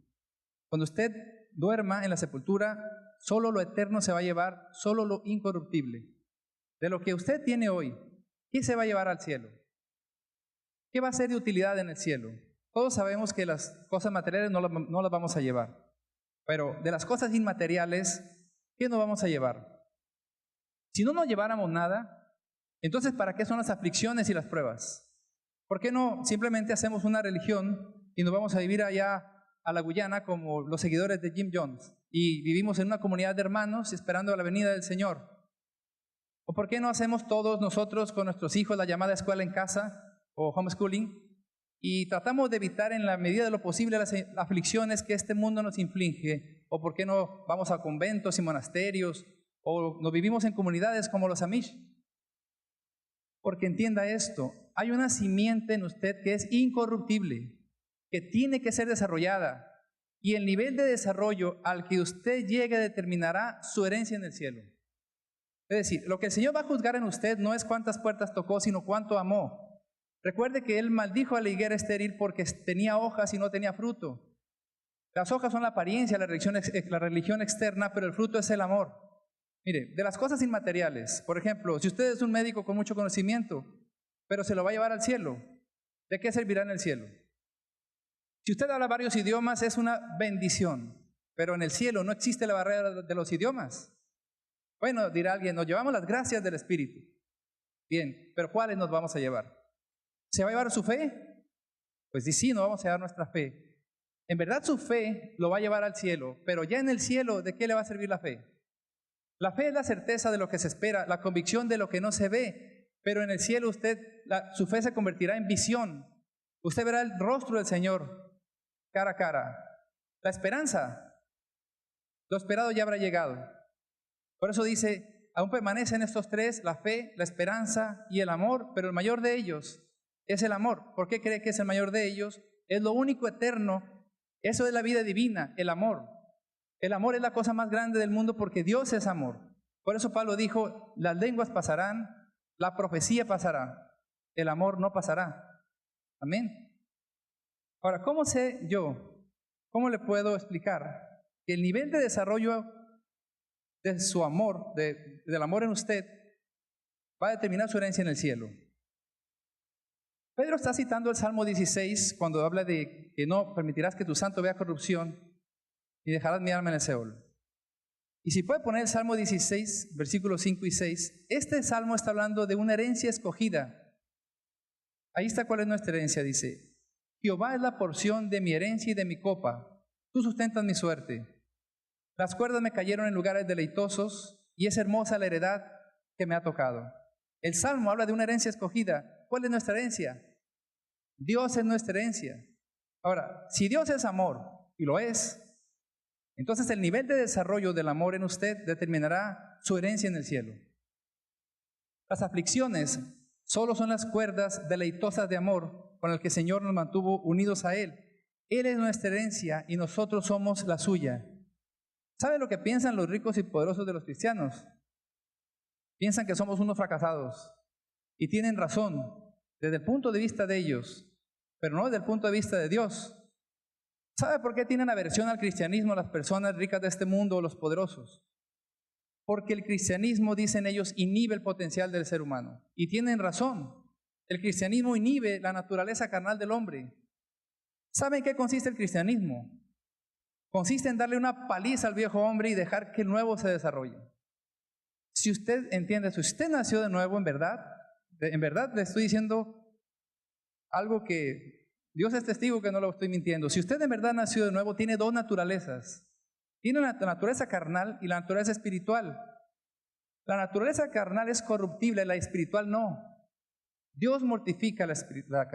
Cuando usted duerma en la sepultura, solo lo eterno se va a llevar, solo lo incorruptible. De lo que usted tiene hoy, ¿qué se va a llevar al cielo? ¿Qué va a ser de utilidad en el cielo? Todos sabemos que las cosas materiales no las vamos a llevar, pero de las cosas inmateriales, ¿qué nos vamos a llevar? Si no nos lleváramos nada, entonces ¿para qué son las aflicciones y las pruebas? ¿Por qué no simplemente hacemos una religión y nos vamos a vivir allá a la Guyana como los seguidores de Jim Jones y vivimos en una comunidad de hermanos esperando la venida del Señor? ¿O por qué no hacemos todos nosotros con nuestros hijos la llamada escuela en casa o homeschooling y tratamos de evitar en la medida de lo posible las aflicciones que este mundo nos inflige? ¿O por qué no vamos a conventos y monasterios o nos vivimos en comunidades como los Amish? Porque entienda esto, hay una simiente en usted que es incorruptible, que tiene que ser desarrollada, y el nivel de desarrollo al que usted llegue determinará su herencia en el cielo. Es decir, lo que el Señor va a juzgar en usted no es cuántas puertas tocó, sino cuánto amó. Recuerde que Él maldijo a la higuera estéril porque tenía hojas y no tenía fruto. Las hojas son la apariencia, la religión externa, pero el fruto es el amor. Mire, de las cosas inmateriales, por ejemplo, si usted es un médico con mucho conocimiento, pero se lo va a llevar al cielo, ¿de qué servirá en el cielo? Si usted habla varios idiomas, es una bendición, pero en el cielo no existe la barrera de los idiomas. Bueno, dirá alguien, nos llevamos las gracias del Espíritu. Bien, pero ¿cuáles nos vamos a llevar? ¿Se va a llevar su fe? Pues sí, nos vamos a llevar nuestra fe. En verdad su fe lo va a llevar al cielo, pero ya en el cielo, ¿de qué le va a servir la fe? La fe es la certeza de lo que se espera, la convicción de lo que no se ve, pero en el cielo su fe se convertirá en visión. Usted verá el rostro del Señor cara a cara. La esperanza, lo esperado ya habrá llegado. Por eso dice, aún permanecen estos tres, la fe, la esperanza y el amor, pero el mayor de ellos es el amor. ¿Por qué cree que es el mayor de ellos? Es lo único eterno, eso es la vida divina, el amor. El amor es la cosa más grande del mundo porque Dios es amor. Por eso Pablo dijo, las lenguas pasarán, la profecía pasará, el amor no pasará. Amén. Ahora, ¿cómo sé yo? ¿Cómo le puedo explicar que el nivel de desarrollo de su amor, del amor en usted, va a determinar su herencia en el cielo? Pedro está citando el Salmo 16 cuando habla de que no permitirás que tu santo vea corrupción y dejarás mi alma en el Seol. Y si puede poner el Salmo 16, versículos 5 y 6, este Salmo está hablando de una herencia escogida. Ahí está cuál es nuestra herencia, dice, Jehová es la porción de mi herencia y de mi copa, tú sustentas mi suerte. Las cuerdas me cayeron en lugares deleitosos y es hermosa la heredad que me ha tocado. El Salmo habla de una herencia escogida. ¿Cuál es nuestra herencia? Dios es nuestra herencia. Ahora, si Dios es amor, y lo es, entonces el nivel de desarrollo del amor en usted determinará su herencia en el cielo. Las aflicciones solo son las cuerdas deleitosas de amor con el que el Señor nos mantuvo unidos a Él. Él es nuestra herencia y nosotros somos la suya. ¿Saben lo que piensan los ricos y poderosos de los cristianos? Piensan que somos unos fracasados y tienen razón desde el punto de vista de ellos, pero no desde el punto de vista de Dios. ¿Sabe por qué tienen aversión al cristianismo las personas ricas de este mundo o los poderosos? Porque el cristianismo, dicen ellos, inhibe el potencial del ser humano. Y tienen razón. El cristianismo inhibe la naturaleza carnal del hombre. ¿Saben en qué consiste el cristianismo? Consiste en darle una paliza al viejo hombre y dejar que el nuevo se desarrolle. Si usted entiende eso, si usted nació de nuevo en verdad le estoy diciendo algo que Dios es testigo que no lo estoy mintiendo. Si usted en verdad nació de nuevo, tiene dos naturalezas. Tiene la naturaleza carnal y la naturaleza espiritual. La naturaleza carnal es corruptible, la espiritual no. Dios mortifica la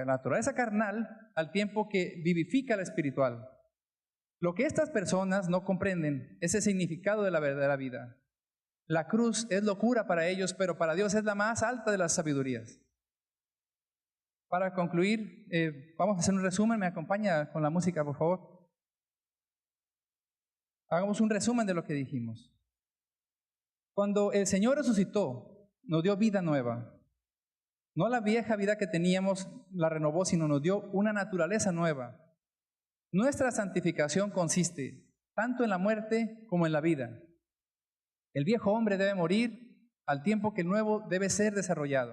naturaleza carnal al tiempo que vivifica la espiritual. Lo que estas personas no comprenden es el significado de la verdadera vida. La cruz es locura para ellos, pero para Dios es la más alta de las sabidurías. Para concluir, vamos a hacer un resumen. ¿Me acompaña con la música, por favor? Hagamos un resumen de lo que dijimos. Cuando el Señor resucitó, nos dio vida nueva. No la vieja vida que teníamos la renovó, sino nos dio una naturaleza nueva. Nuestra santificación consiste, tanto en la muerte como en la vida. El viejo hombre debe morir al tiempo que el nuevo debe ser desarrollado.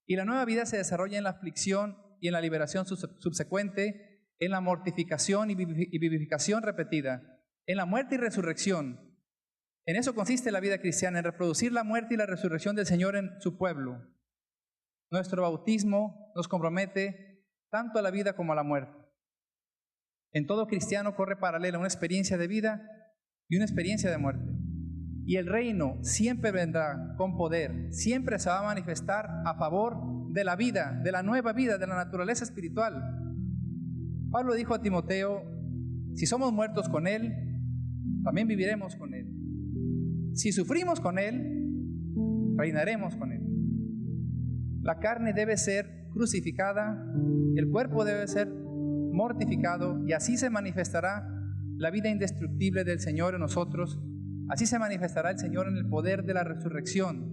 Y la nueva vida se desarrolla en la aflicción y en la liberación subsecuente, en la mortificación y vivificación repetida, en la muerte y resurrección. En eso consiste la vida cristiana, en reproducir la muerte y la resurrección del Señor en su pueblo. Nuestro bautismo nos compromete tanto a la vida como a la muerte. En todo cristiano corre paralela una experiencia de vida y una experiencia de muerte. Y el reino siempre vendrá con poder, siempre se va a manifestar a favor de la vida, de la nueva vida, de la naturaleza espiritual. Pablo dijo a Timoteo, si somos muertos con Él, también viviremos con Él. Si sufrimos con Él, reinaremos con Él. La carne debe ser crucificada, el cuerpo debe ser mortificado, y así se manifestará la vida indestructible del Señor en nosotros. Así se manifestará el Señor en el poder de la resurrección.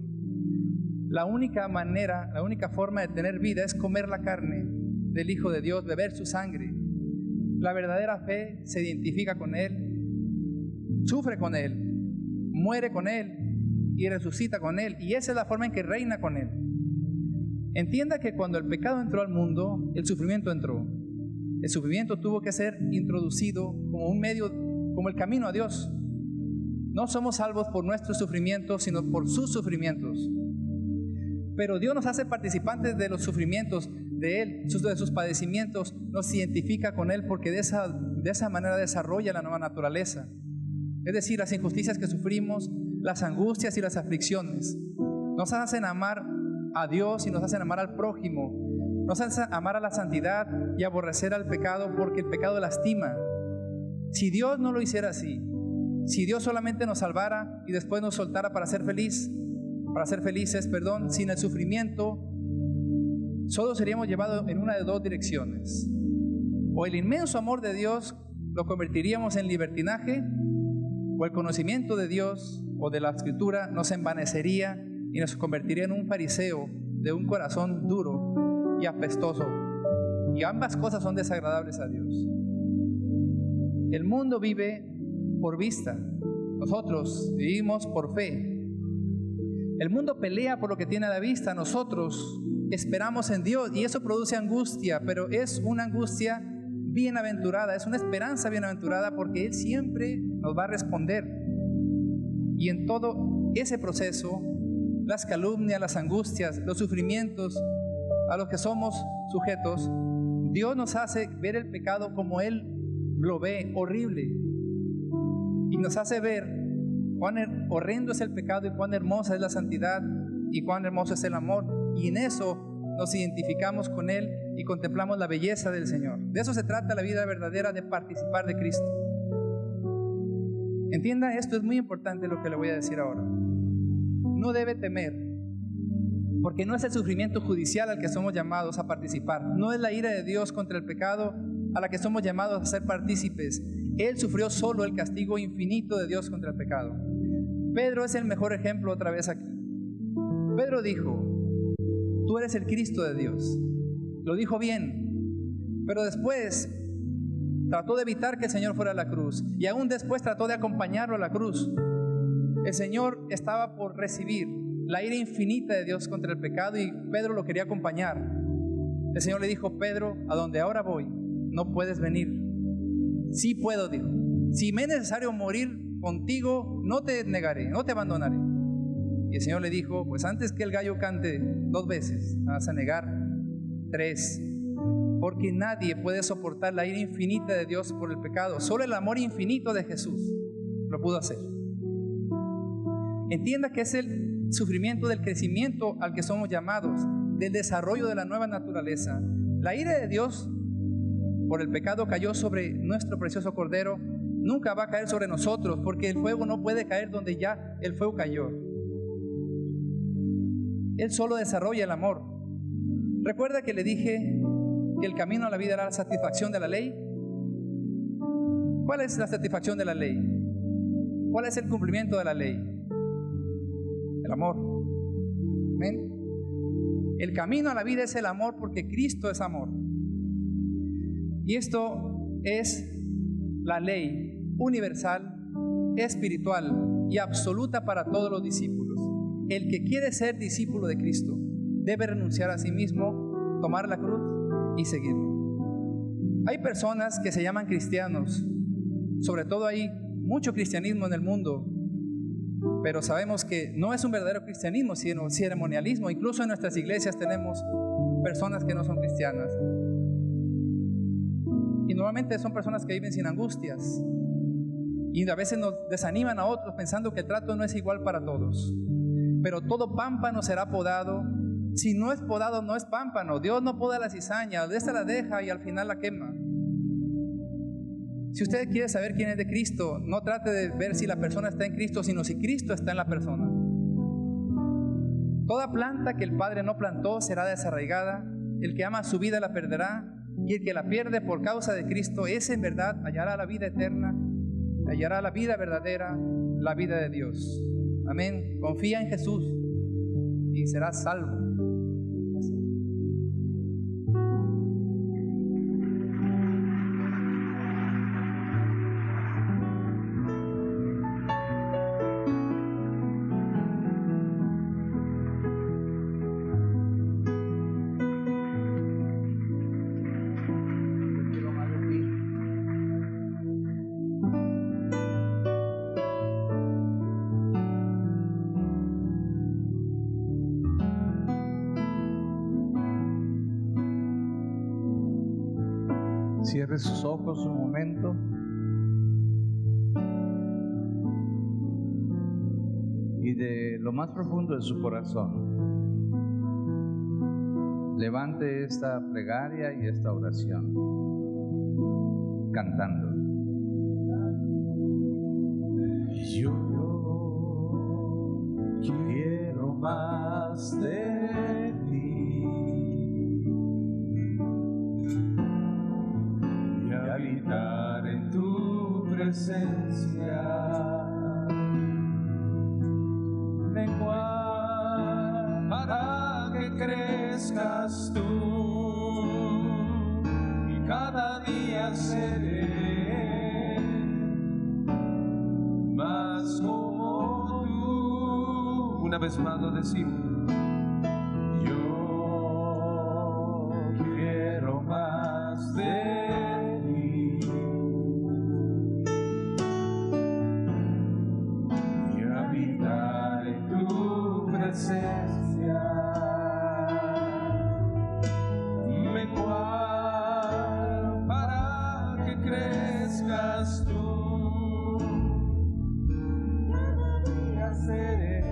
La única manera, la única forma de tener vida es comer la carne del Hijo de Dios, beber su sangre. La verdadera fe se identifica con Él, sufre con Él, muere con Él y resucita con Él. Y esa es la forma en que reina con Él. Entienda que cuando el pecado entró al mundo, el sufrimiento entró. El sufrimiento tuvo que ser introducido como un medio, como el camino a Dios. No somos salvos por nuestros sufrimientos, sino por sus sufrimientos. Pero Dios nos hace participantes de los sufrimientos de Él, de sus padecimientos, nos identifica con Él porque de esa manera desarrolla la nueva naturaleza. Es decir, las injusticias que sufrimos, las angustias y las aflicciones, nos hacen amar a Dios y nos hacen amar al prójimo, nos hacen amar a la santidad y aborrecer al pecado porque el pecado lastima. Si Dios no lo hiciera así, si Dios solamente nos salvara y después nos soltara para ser felices, sin el sufrimiento, solo seríamos llevados en una de dos direcciones. O el inmenso amor de Dios lo convertiríamos en libertinaje, o el conocimiento de Dios o de la Escritura nos envanecería y nos convertiría en un fariseo de un corazón duro y apestoso. Y ambas cosas son desagradables a Dios. El mundo vive por vista, nosotros vivimos por fe. El mundo pelea por lo que tiene a la vista, nosotros esperamos en Dios y eso produce angustia, pero es una angustia bienaventurada, es una esperanza bienaventurada porque Él siempre nos va a responder. Y en todo ese proceso, las calumnias, las angustias, los sufrimientos a los que somos sujetos, Dios nos hace ver el pecado como Él lo ve, horrible, y nos hace ver cuán horrendo es el pecado y cuán hermosa es la santidad y cuán hermoso es el amor, y en eso nos identificamos con Él y contemplamos la belleza del Señor. De eso se trata la vida verdadera, de participar de Cristo. Entienda, esto es muy importante lo que le voy a decir ahora. No debe temer, porque no es el sufrimiento judicial al que somos llamados a participar, no es la ira de Dios contra el pecado a la que somos llamados a ser partícipes. Él sufrió solo el castigo infinito de Dios contra el pecado. Pedro es el mejor ejemplo otra vez aquí. Pedro dijo, tú eres el Cristo de Dios. Lo dijo bien, pero después trató de evitar que el Señor fuera a la cruz y aún después trató de acompañarlo a la cruz. El Señor estaba por recibir la ira infinita de Dios contra el pecado y Pedro lo quería acompañar. El Señor le dijo, Pedro, a donde ahora voy, no puedes venir. Sí puedo, dijo. Si me es necesario morir contigo, no te negaré, no te abandonaré. Y el Señor le dijo, pues antes que el gallo cante 2 veces, vas a negar 3. Porque nadie puede soportar la ira infinita de Dios por el pecado. Solo el amor infinito de Jesús lo pudo hacer. Entienda que es el sufrimiento del crecimiento al que somos llamados, del desarrollo de la nueva naturaleza. La ira de Dios por el pecado cayó sobre nuestro precioso Cordero, nunca va a caer sobre nosotros, porque el fuego no puede caer donde ya el fuego cayó. Él solo desarrolla el amor. ¿Recuerda que le dije que el camino a la vida era la satisfacción de la ley? ¿Cuál es la satisfacción de la ley? ¿Cuál es el cumplimiento de la ley? El amor. ¿Amén? El camino a la vida es el amor porque Cristo es amor. Y esto es la ley universal, espiritual y absoluta para todos los discípulos. El que quiere ser discípulo de Cristo debe renunciar a sí mismo, tomar la cruz y seguirlo. Hay personas que se llaman cristianos, sobre todo hay mucho cristianismo en el mundo, pero sabemos que no es un verdadero cristianismo, sino ceremonialismo. Incluso en nuestras iglesias tenemos personas que no son cristianas. Y normalmente son personas que viven sin angustias. Y a veces nos desaniman a otros pensando que el trato no es igual para todos. Pero todo pámpano será podado. Si no es podado, no es pámpano. Dios no poda la cizaña, esta la deja y al final la quema. Si usted quiere saber quién es de Cristo, no trate de ver si la persona está en Cristo, sino si Cristo está en la persona. Toda planta que el Padre no plantó será desarraigada. El que ama su vida la perderá, y el que la pierde por causa de Cristo, ese en verdad hallará la vida eterna, hallará la vida verdadera, la vida de Dios. Amén. Confía en Jesús y serás salvo. Cierre sus ojos un momento. Y de lo más profundo de su corazón, levante esta plegaria y esta oración, cantando. Yo quiero más de ti. Habitar en tu presencia, menguar para que crezcas tú, y cada día seré más como tú. Una vez más lo decimos. Yo quiero más de presencia, menguar para que crezcas tú, cada día seré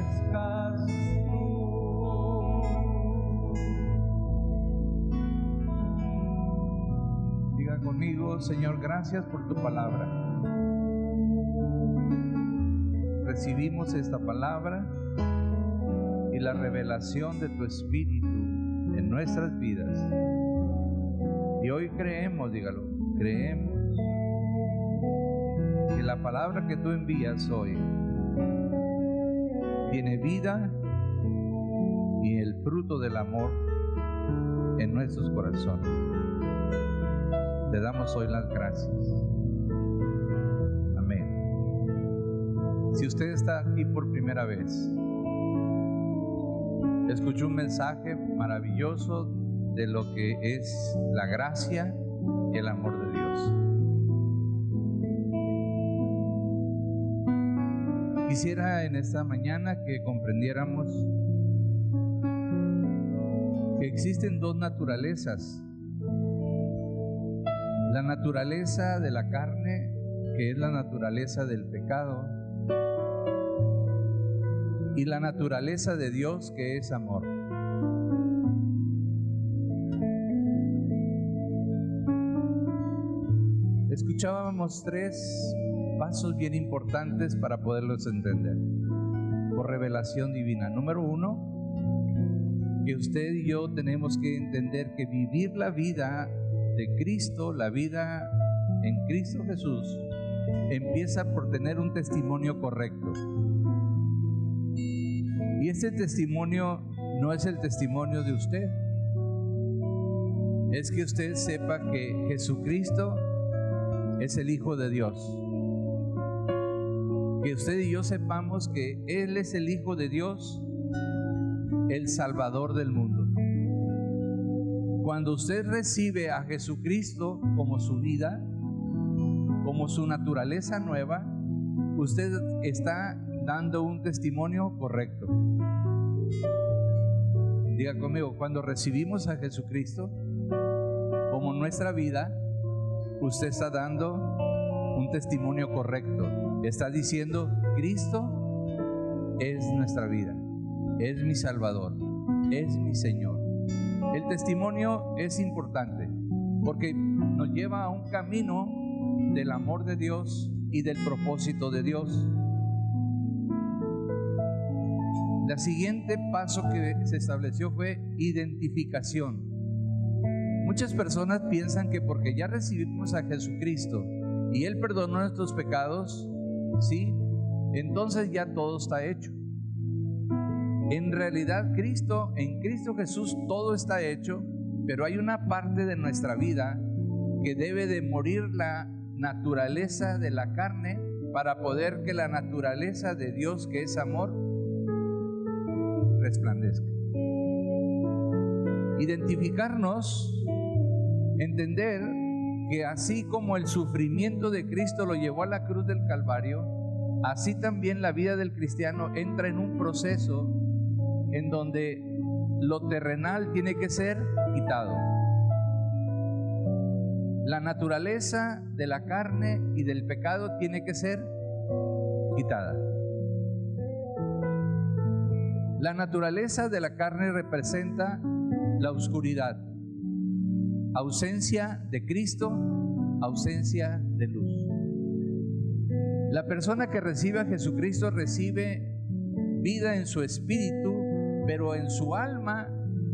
permanezcas tú. Diga conmigo: Señor, gracias por tu palabra. Recibimos esta palabra y la revelación de tu Espíritu en nuestras vidas. Y hoy creemos, dígalo, creemos que la palabra que tú envías hoy tiene vida y el fruto del amor en nuestros corazones. Te damos hoy las gracias. Amén. Si usted está aquí por primera vez, escuchó un mensaje maravilloso de lo que es la gracia y el amor de Dios. Quisiera en esta mañana que comprendiéramos que existen dos naturalezas. La naturaleza de la carne, que es la naturaleza del pecado, y la naturaleza de Dios, que es amor. Escuchábamos tres pasos bien importantes para poderlos entender por revelación divina. Número uno, que usted y yo tenemos que entender que vivir la vida de Cristo, la vida en Cristo Jesús, empieza por tener un testimonio correcto. Y ese testimonio no es el testimonio de usted, es que usted sepa que Jesucristo es el Hijo de Dios. Que usted y yo sepamos que Él es el Hijo de Dios, el Salvador del mundo. Cuando usted recibe a Jesucristo como su vida, como su naturaleza nueva, usted está dando un testimonio correcto. Diga conmigo: cuando recibimos a Jesucristo como nuestra vida, usted está dando un testimonio correcto. Está diciendo: Cristo es nuestra vida, es mi Salvador, es mi Señor. El testimonio es importante porque nos lleva a un camino del amor de Dios y del propósito de Dios. El siguiente paso que se estableció fue identificación. Muchas personas piensan que porque ya recibimos a Jesucristo y Él perdonó nuestros pecados, ¿sí?, entonces ya todo está hecho. En realidad en Cristo Jesús todo está hecho, pero hay una parte de nuestra vida que debe de morir, la naturaleza de la carne, para poder que la naturaleza de Dios, que es amor, resplandezca. Identificarnos, entender que así como el sufrimiento de Cristo lo llevó a la cruz del Calvario, así también la vida del cristiano entra en un proceso en donde lo terrenal tiene que ser quitado. La naturaleza de la carne y del pecado tiene que ser quitada. La naturaleza de la carne representa la oscuridad, ausencia de Cristo, ausencia de luz. La persona que recibe a Jesucristo recibe vida en su espíritu, pero en su alma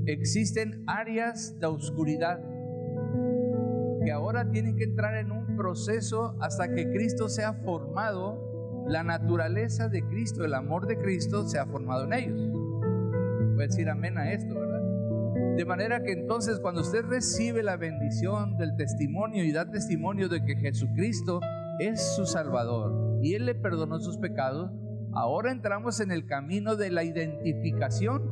existen áreas de oscuridad que ahora tienen que entrar en un proceso hasta que Cristo sea formado, la naturaleza de Cristo, el amor de Cristo sea formado en ellos. Puede decir amén a esto, ¿verdad? De manera que entonces cuando usted recibe la bendición del testimonio y da testimonio de que Jesucristo es su Salvador y Él le perdonó sus pecados, ahora entramos en el camino de la identificación.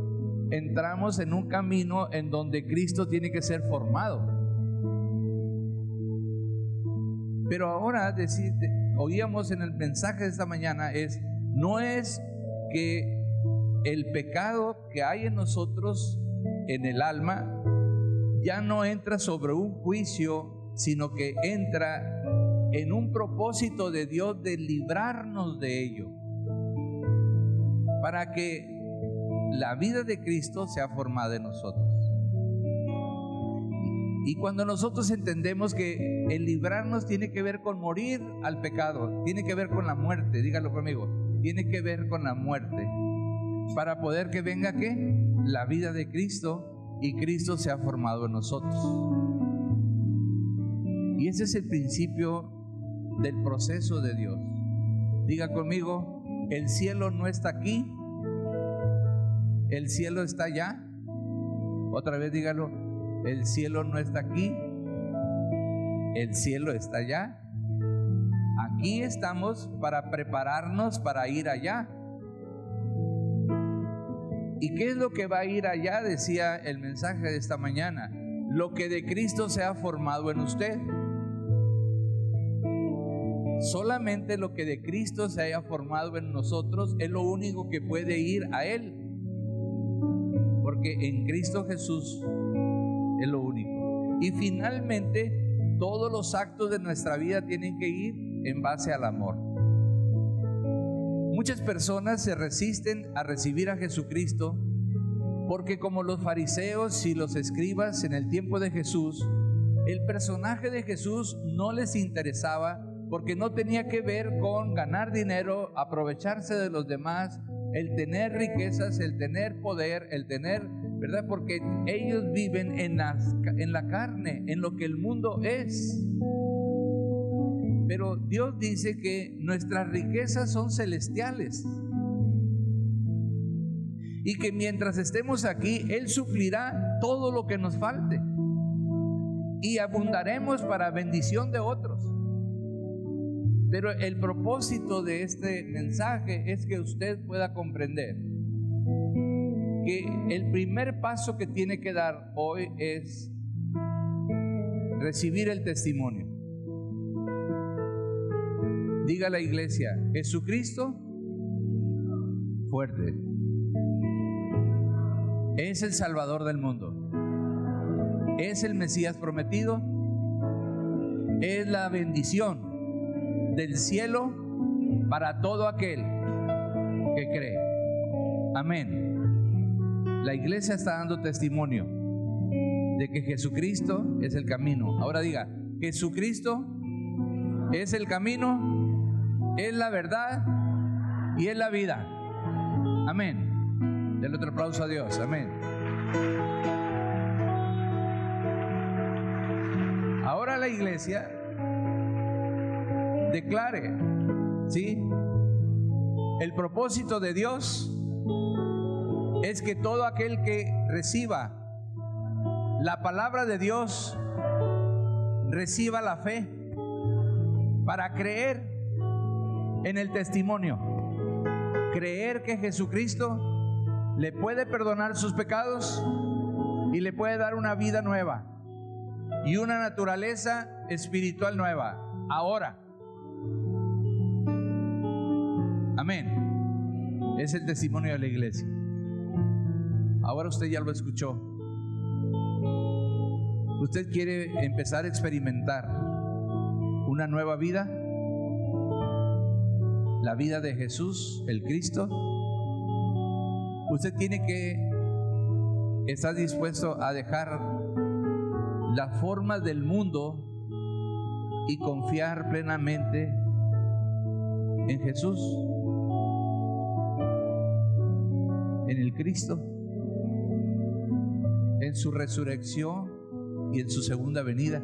Entramos en un camino en donde Cristo tiene que ser formado. Pero ahora oíamos en el mensaje de esta mañana, no es que el pecado que hay en nosotros, en el alma, ya no entra sobre un juicio, sino que entra en un propósito de Dios de librarnos de ello. para que la vida de Cristo sea formada en nosotros. Y cuando nosotros entendemos que el librarnos tiene que ver con morir al pecado, tiene que ver con la muerte, dígalo conmigo, tiene que ver con la muerte, para poder que venga ¿qué? La vida de Cristo, y Cristo sea formado en nosotros. Y ese es el principio del proceso de Dios. Diga conmigo, el cielo no está aquí, el cielo está allá. Otra vez dígalo, el cielo no está aquí, el cielo está allá. Aquí estamos para prepararnos para ir allá. ¿Y qué es lo que va a ir allá? Decía el mensaje de esta mañana, lo que de Cristo se ha formado en usted. Solamente lo que de Cristo se haya formado en nosotros es lo único que puede ir a Él, porque en Cristo Jesús es lo único. Y finalmente todos los actos de nuestra vida tienen que ir en base al amor. Muchas personas se resisten a recibir a Jesucristo porque, como los fariseos y los escribas en el tiempo de Jesús, el personaje de Jesús no les interesaba, porque no tenía que ver con ganar dinero, aprovecharse de los demás, el tener riquezas, el tener poder, el tener, ¿verdad? Porque ellos viven en la carne, en lo que el mundo es. Pero Dios dice que nuestras riquezas son celestiales y que mientras estemos aquí, Él suplirá todo lo que nos falte y abundaremos para bendición de otros. Pero el propósito de este mensaje es que usted pueda comprender que el primer paso que tiene que dar hoy es recibir el testimonio. Diga a la iglesia, Jesucristo, fuerte, es el Salvador del mundo, es el Mesías prometido, es la bendición del cielo para todo aquel que cree. Amén. La iglesia está dando testimonio de que Jesucristo es el camino. Ahora diga, Jesucristo es el camino, es la verdad y es la vida. Amén. Denle otro aplauso a Dios. Amén. Ahora la iglesia declare, ¿sí? El propósito de Dios es que todo aquel que reciba la palabra de Dios reciba la fe para creer en el testimonio, creer que Jesucristo le puede perdonar sus pecados y le puede dar una vida nueva y una naturaleza espiritual nueva ahora. Amén. Es el testimonio de la iglesia. Ahora usted ya lo escuchó. ¿Usted quiere empezar a experimentar una nueva vida? La vida de Jesús, el Cristo. Usted tiene que estar dispuesto a dejar la forma del mundo y confiar plenamente en Jesús, en el Cristo, en su resurrección y en su segunda venida.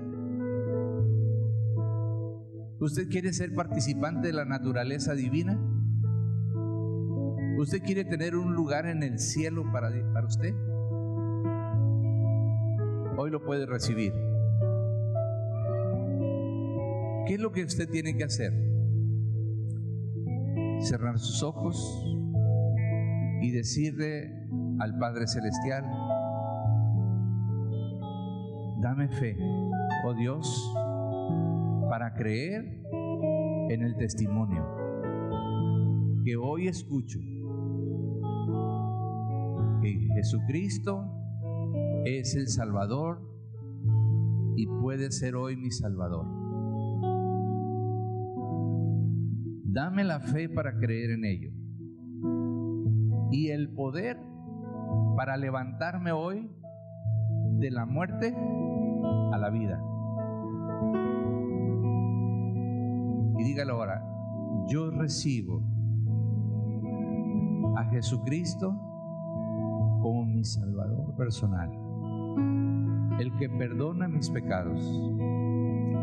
¿Usted quiere ser participante de la naturaleza divina? ¿Usted quiere tener un lugar en el cielo para usted? Hoy lo puede recibir. ¿Qué es lo que usted tiene que hacer? Cerrar sus ojos y decirle al Padre Celestial: dame fe, oh Dios, para creer en el testimonio que hoy escucho, que Jesucristo es el Salvador y puede ser hoy mi Salvador. Dame la fe para creer en ello. y el poder para levantarme hoy de la muerte a la vida. Y dígalo ahora: yo recibo a Jesucristo como mi Salvador personal, el que perdona mis pecados,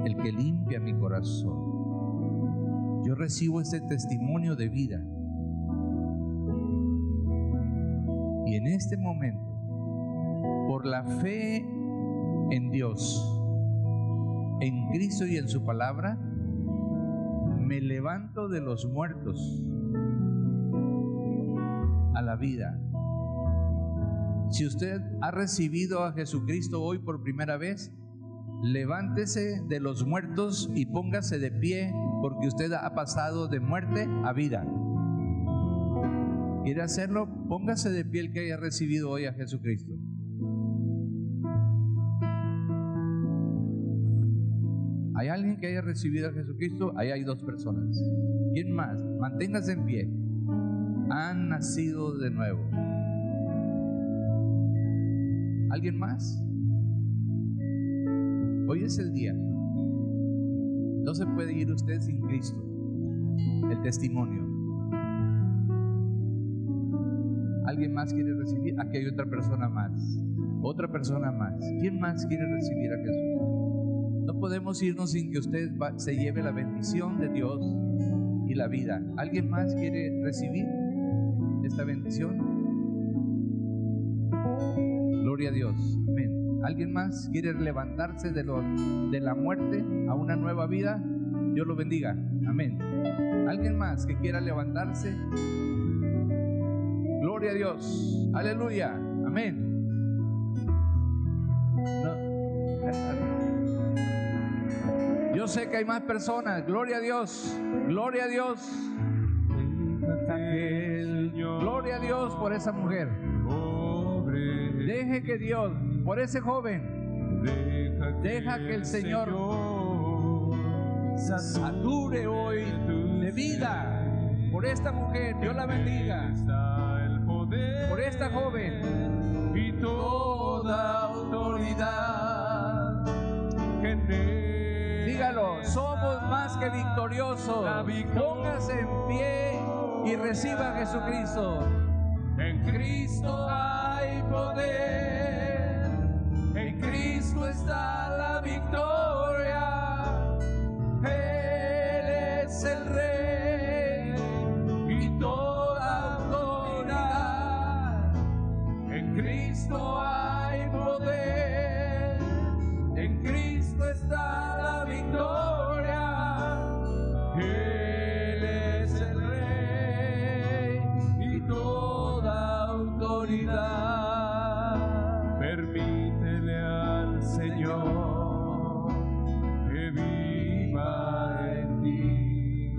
el que limpia mi corazón. Yo recibo este testimonio de vida. Y en este momento, por la fe en Dios, en Cristo y en su palabra, me levanto de los muertos a la vida. Si usted ha recibido a Jesucristo hoy por primera vez, levántese de los muertos y póngase de pie, porque usted ha pasado de muerte a vida. ¿Quiere hacerlo? Póngase de pie el que haya recibido hoy a Jesucristo. ¿Hay alguien que haya recibido a Jesucristo? Ahí hay dos personas. ¿Quién más? Manténgase en pie. Han nacido de nuevo. ¿Alguien más? Hoy es el día. No se puede ir usted sin Cristo. El testimonio. ¿Alguien más quiere recibir? Aquí hay otra persona más. Otra persona más. ¿Quién más quiere recibir a Jesús? No podemos irnos sin que usted se lleve la bendición de Dios y la vida. ¿Alguien más quiere recibir esta bendición? Gloria a Dios. Amén. ¿Alguien más quiere levantarse de la muerte a una nueva vida? Dios lo bendiga. Amén. ¿Alguien más que quiera levantarse? Gloria a Dios. Aleluya. Amén. Yo sé que hay más personas. Gloria a Dios. Gloria a Dios. Gloria a Dios por esa mujer. Deje que Dios, por ese joven, deja que el Señor sature hoy de vida por esta mujer. Dios la bendiga. Por esta joven y toda autoridad. Dígalo: somos más que victoriosos. Póngase en pie y reciba a Jesucristo. En Cristo hay poder, en Cristo está la victoria. Él es el Rey y toda autoridad. En Cristo hay poder, en Cristo está la victoria. Él es el Rey y toda autoridad. Permítele al Señor que viva en ti.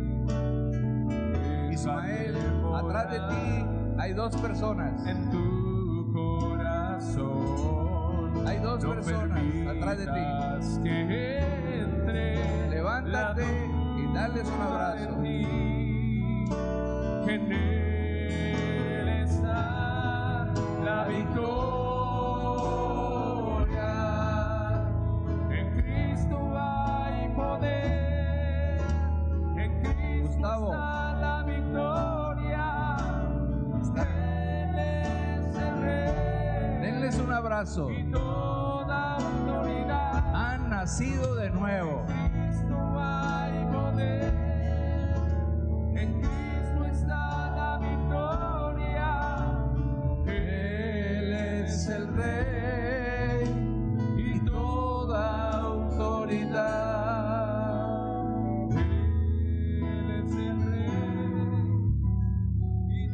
Ismael, atrás de ti hay dos personas. En tu corazón hay dos personas atrás de ti. Que entre, levántate y dales un abrazo. En él está la victoria. En Cristo hay poder. En Cristo Gustavo, está la victoria. Él es el Rey. Denles un abrazo. Y toda autoridad. Han nacido de nuevo. En Cristo hay poder. En Cristo está la victoria. Él es el Rey y toda autoridad. Él es el Rey y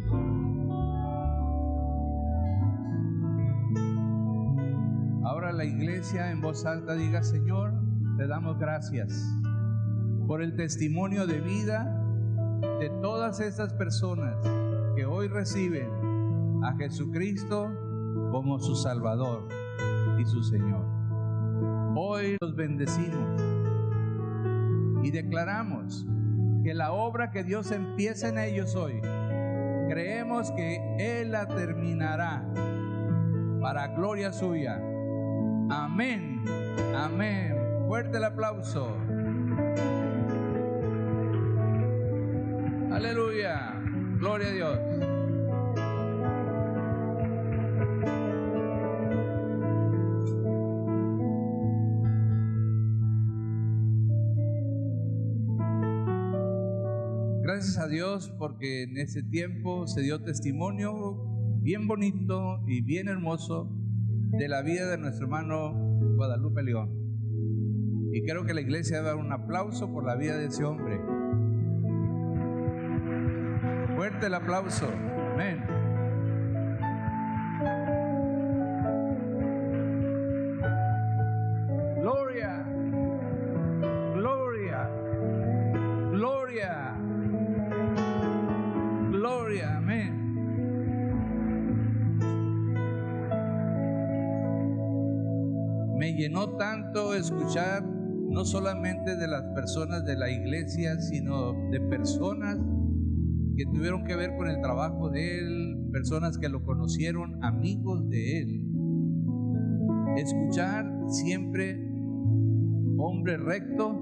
Ahora la iglesia en voz alta diga: Señor, te damos gracias por el testimonio de vida de todas estas personas que hoy reciben a Jesucristo como su Salvador y su Señor. Hoy los bendecimos y declaramos que la obra que Dios empieza en ellos hoy Creemos que Él la terminará para gloria suya. Amén, amén. Fuerte el aplauso. Aleluya, gloria a Dios. Gracias a Dios porque en ese tiempo se dio testimonio bien bonito y bien hermoso de la vida de nuestro hermano Guadalupe León. Y creo que la iglesia debe dar un aplauso por la vida de ese hombre. Fuerte el aplauso. Amén. Gloria, gloria, gloria, gloria. Amén. Me llenó tanto escuchar no solamente de las personas de la iglesia, sino de personas que tuvieron que ver con el trabajo de él, personas que lo conocieron, amigos de él. Escuchar siempre, hombre recto,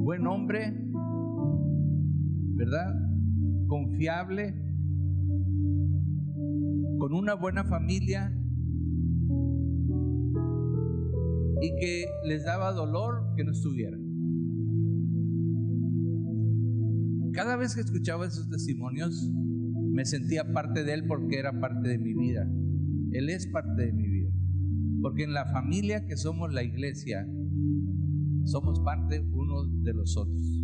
buen hombre, ¿verdad? Confiable, con una buena familia, y que les daba dolor que no estuviera. Cada vez que escuchaba esos testimonios me sentía parte de él porque era parte de mi vida. Él es parte de mi vida. Porque en la familia que somos la iglesia, somos parte unos de los otros.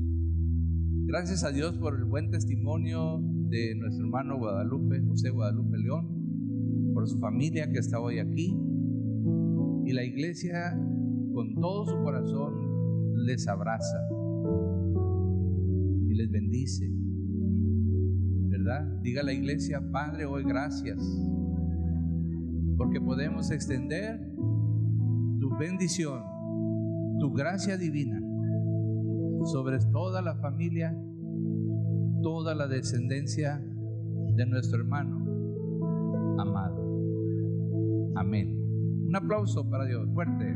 Gracias a Dios por el buen testimonio de nuestro hermano Guadalupe, José Guadalupe León, por su familia que está hoy aquí. Y la iglesia con todo su corazón les abraza y les bendice, ¿verdad? Diga la iglesia: Padre, hoy gracias porque podemos extender tu bendición, tu gracia divina sobre toda la familia, toda la descendencia de nuestro hermano amado. Amén. Un aplauso para Dios, fuerte.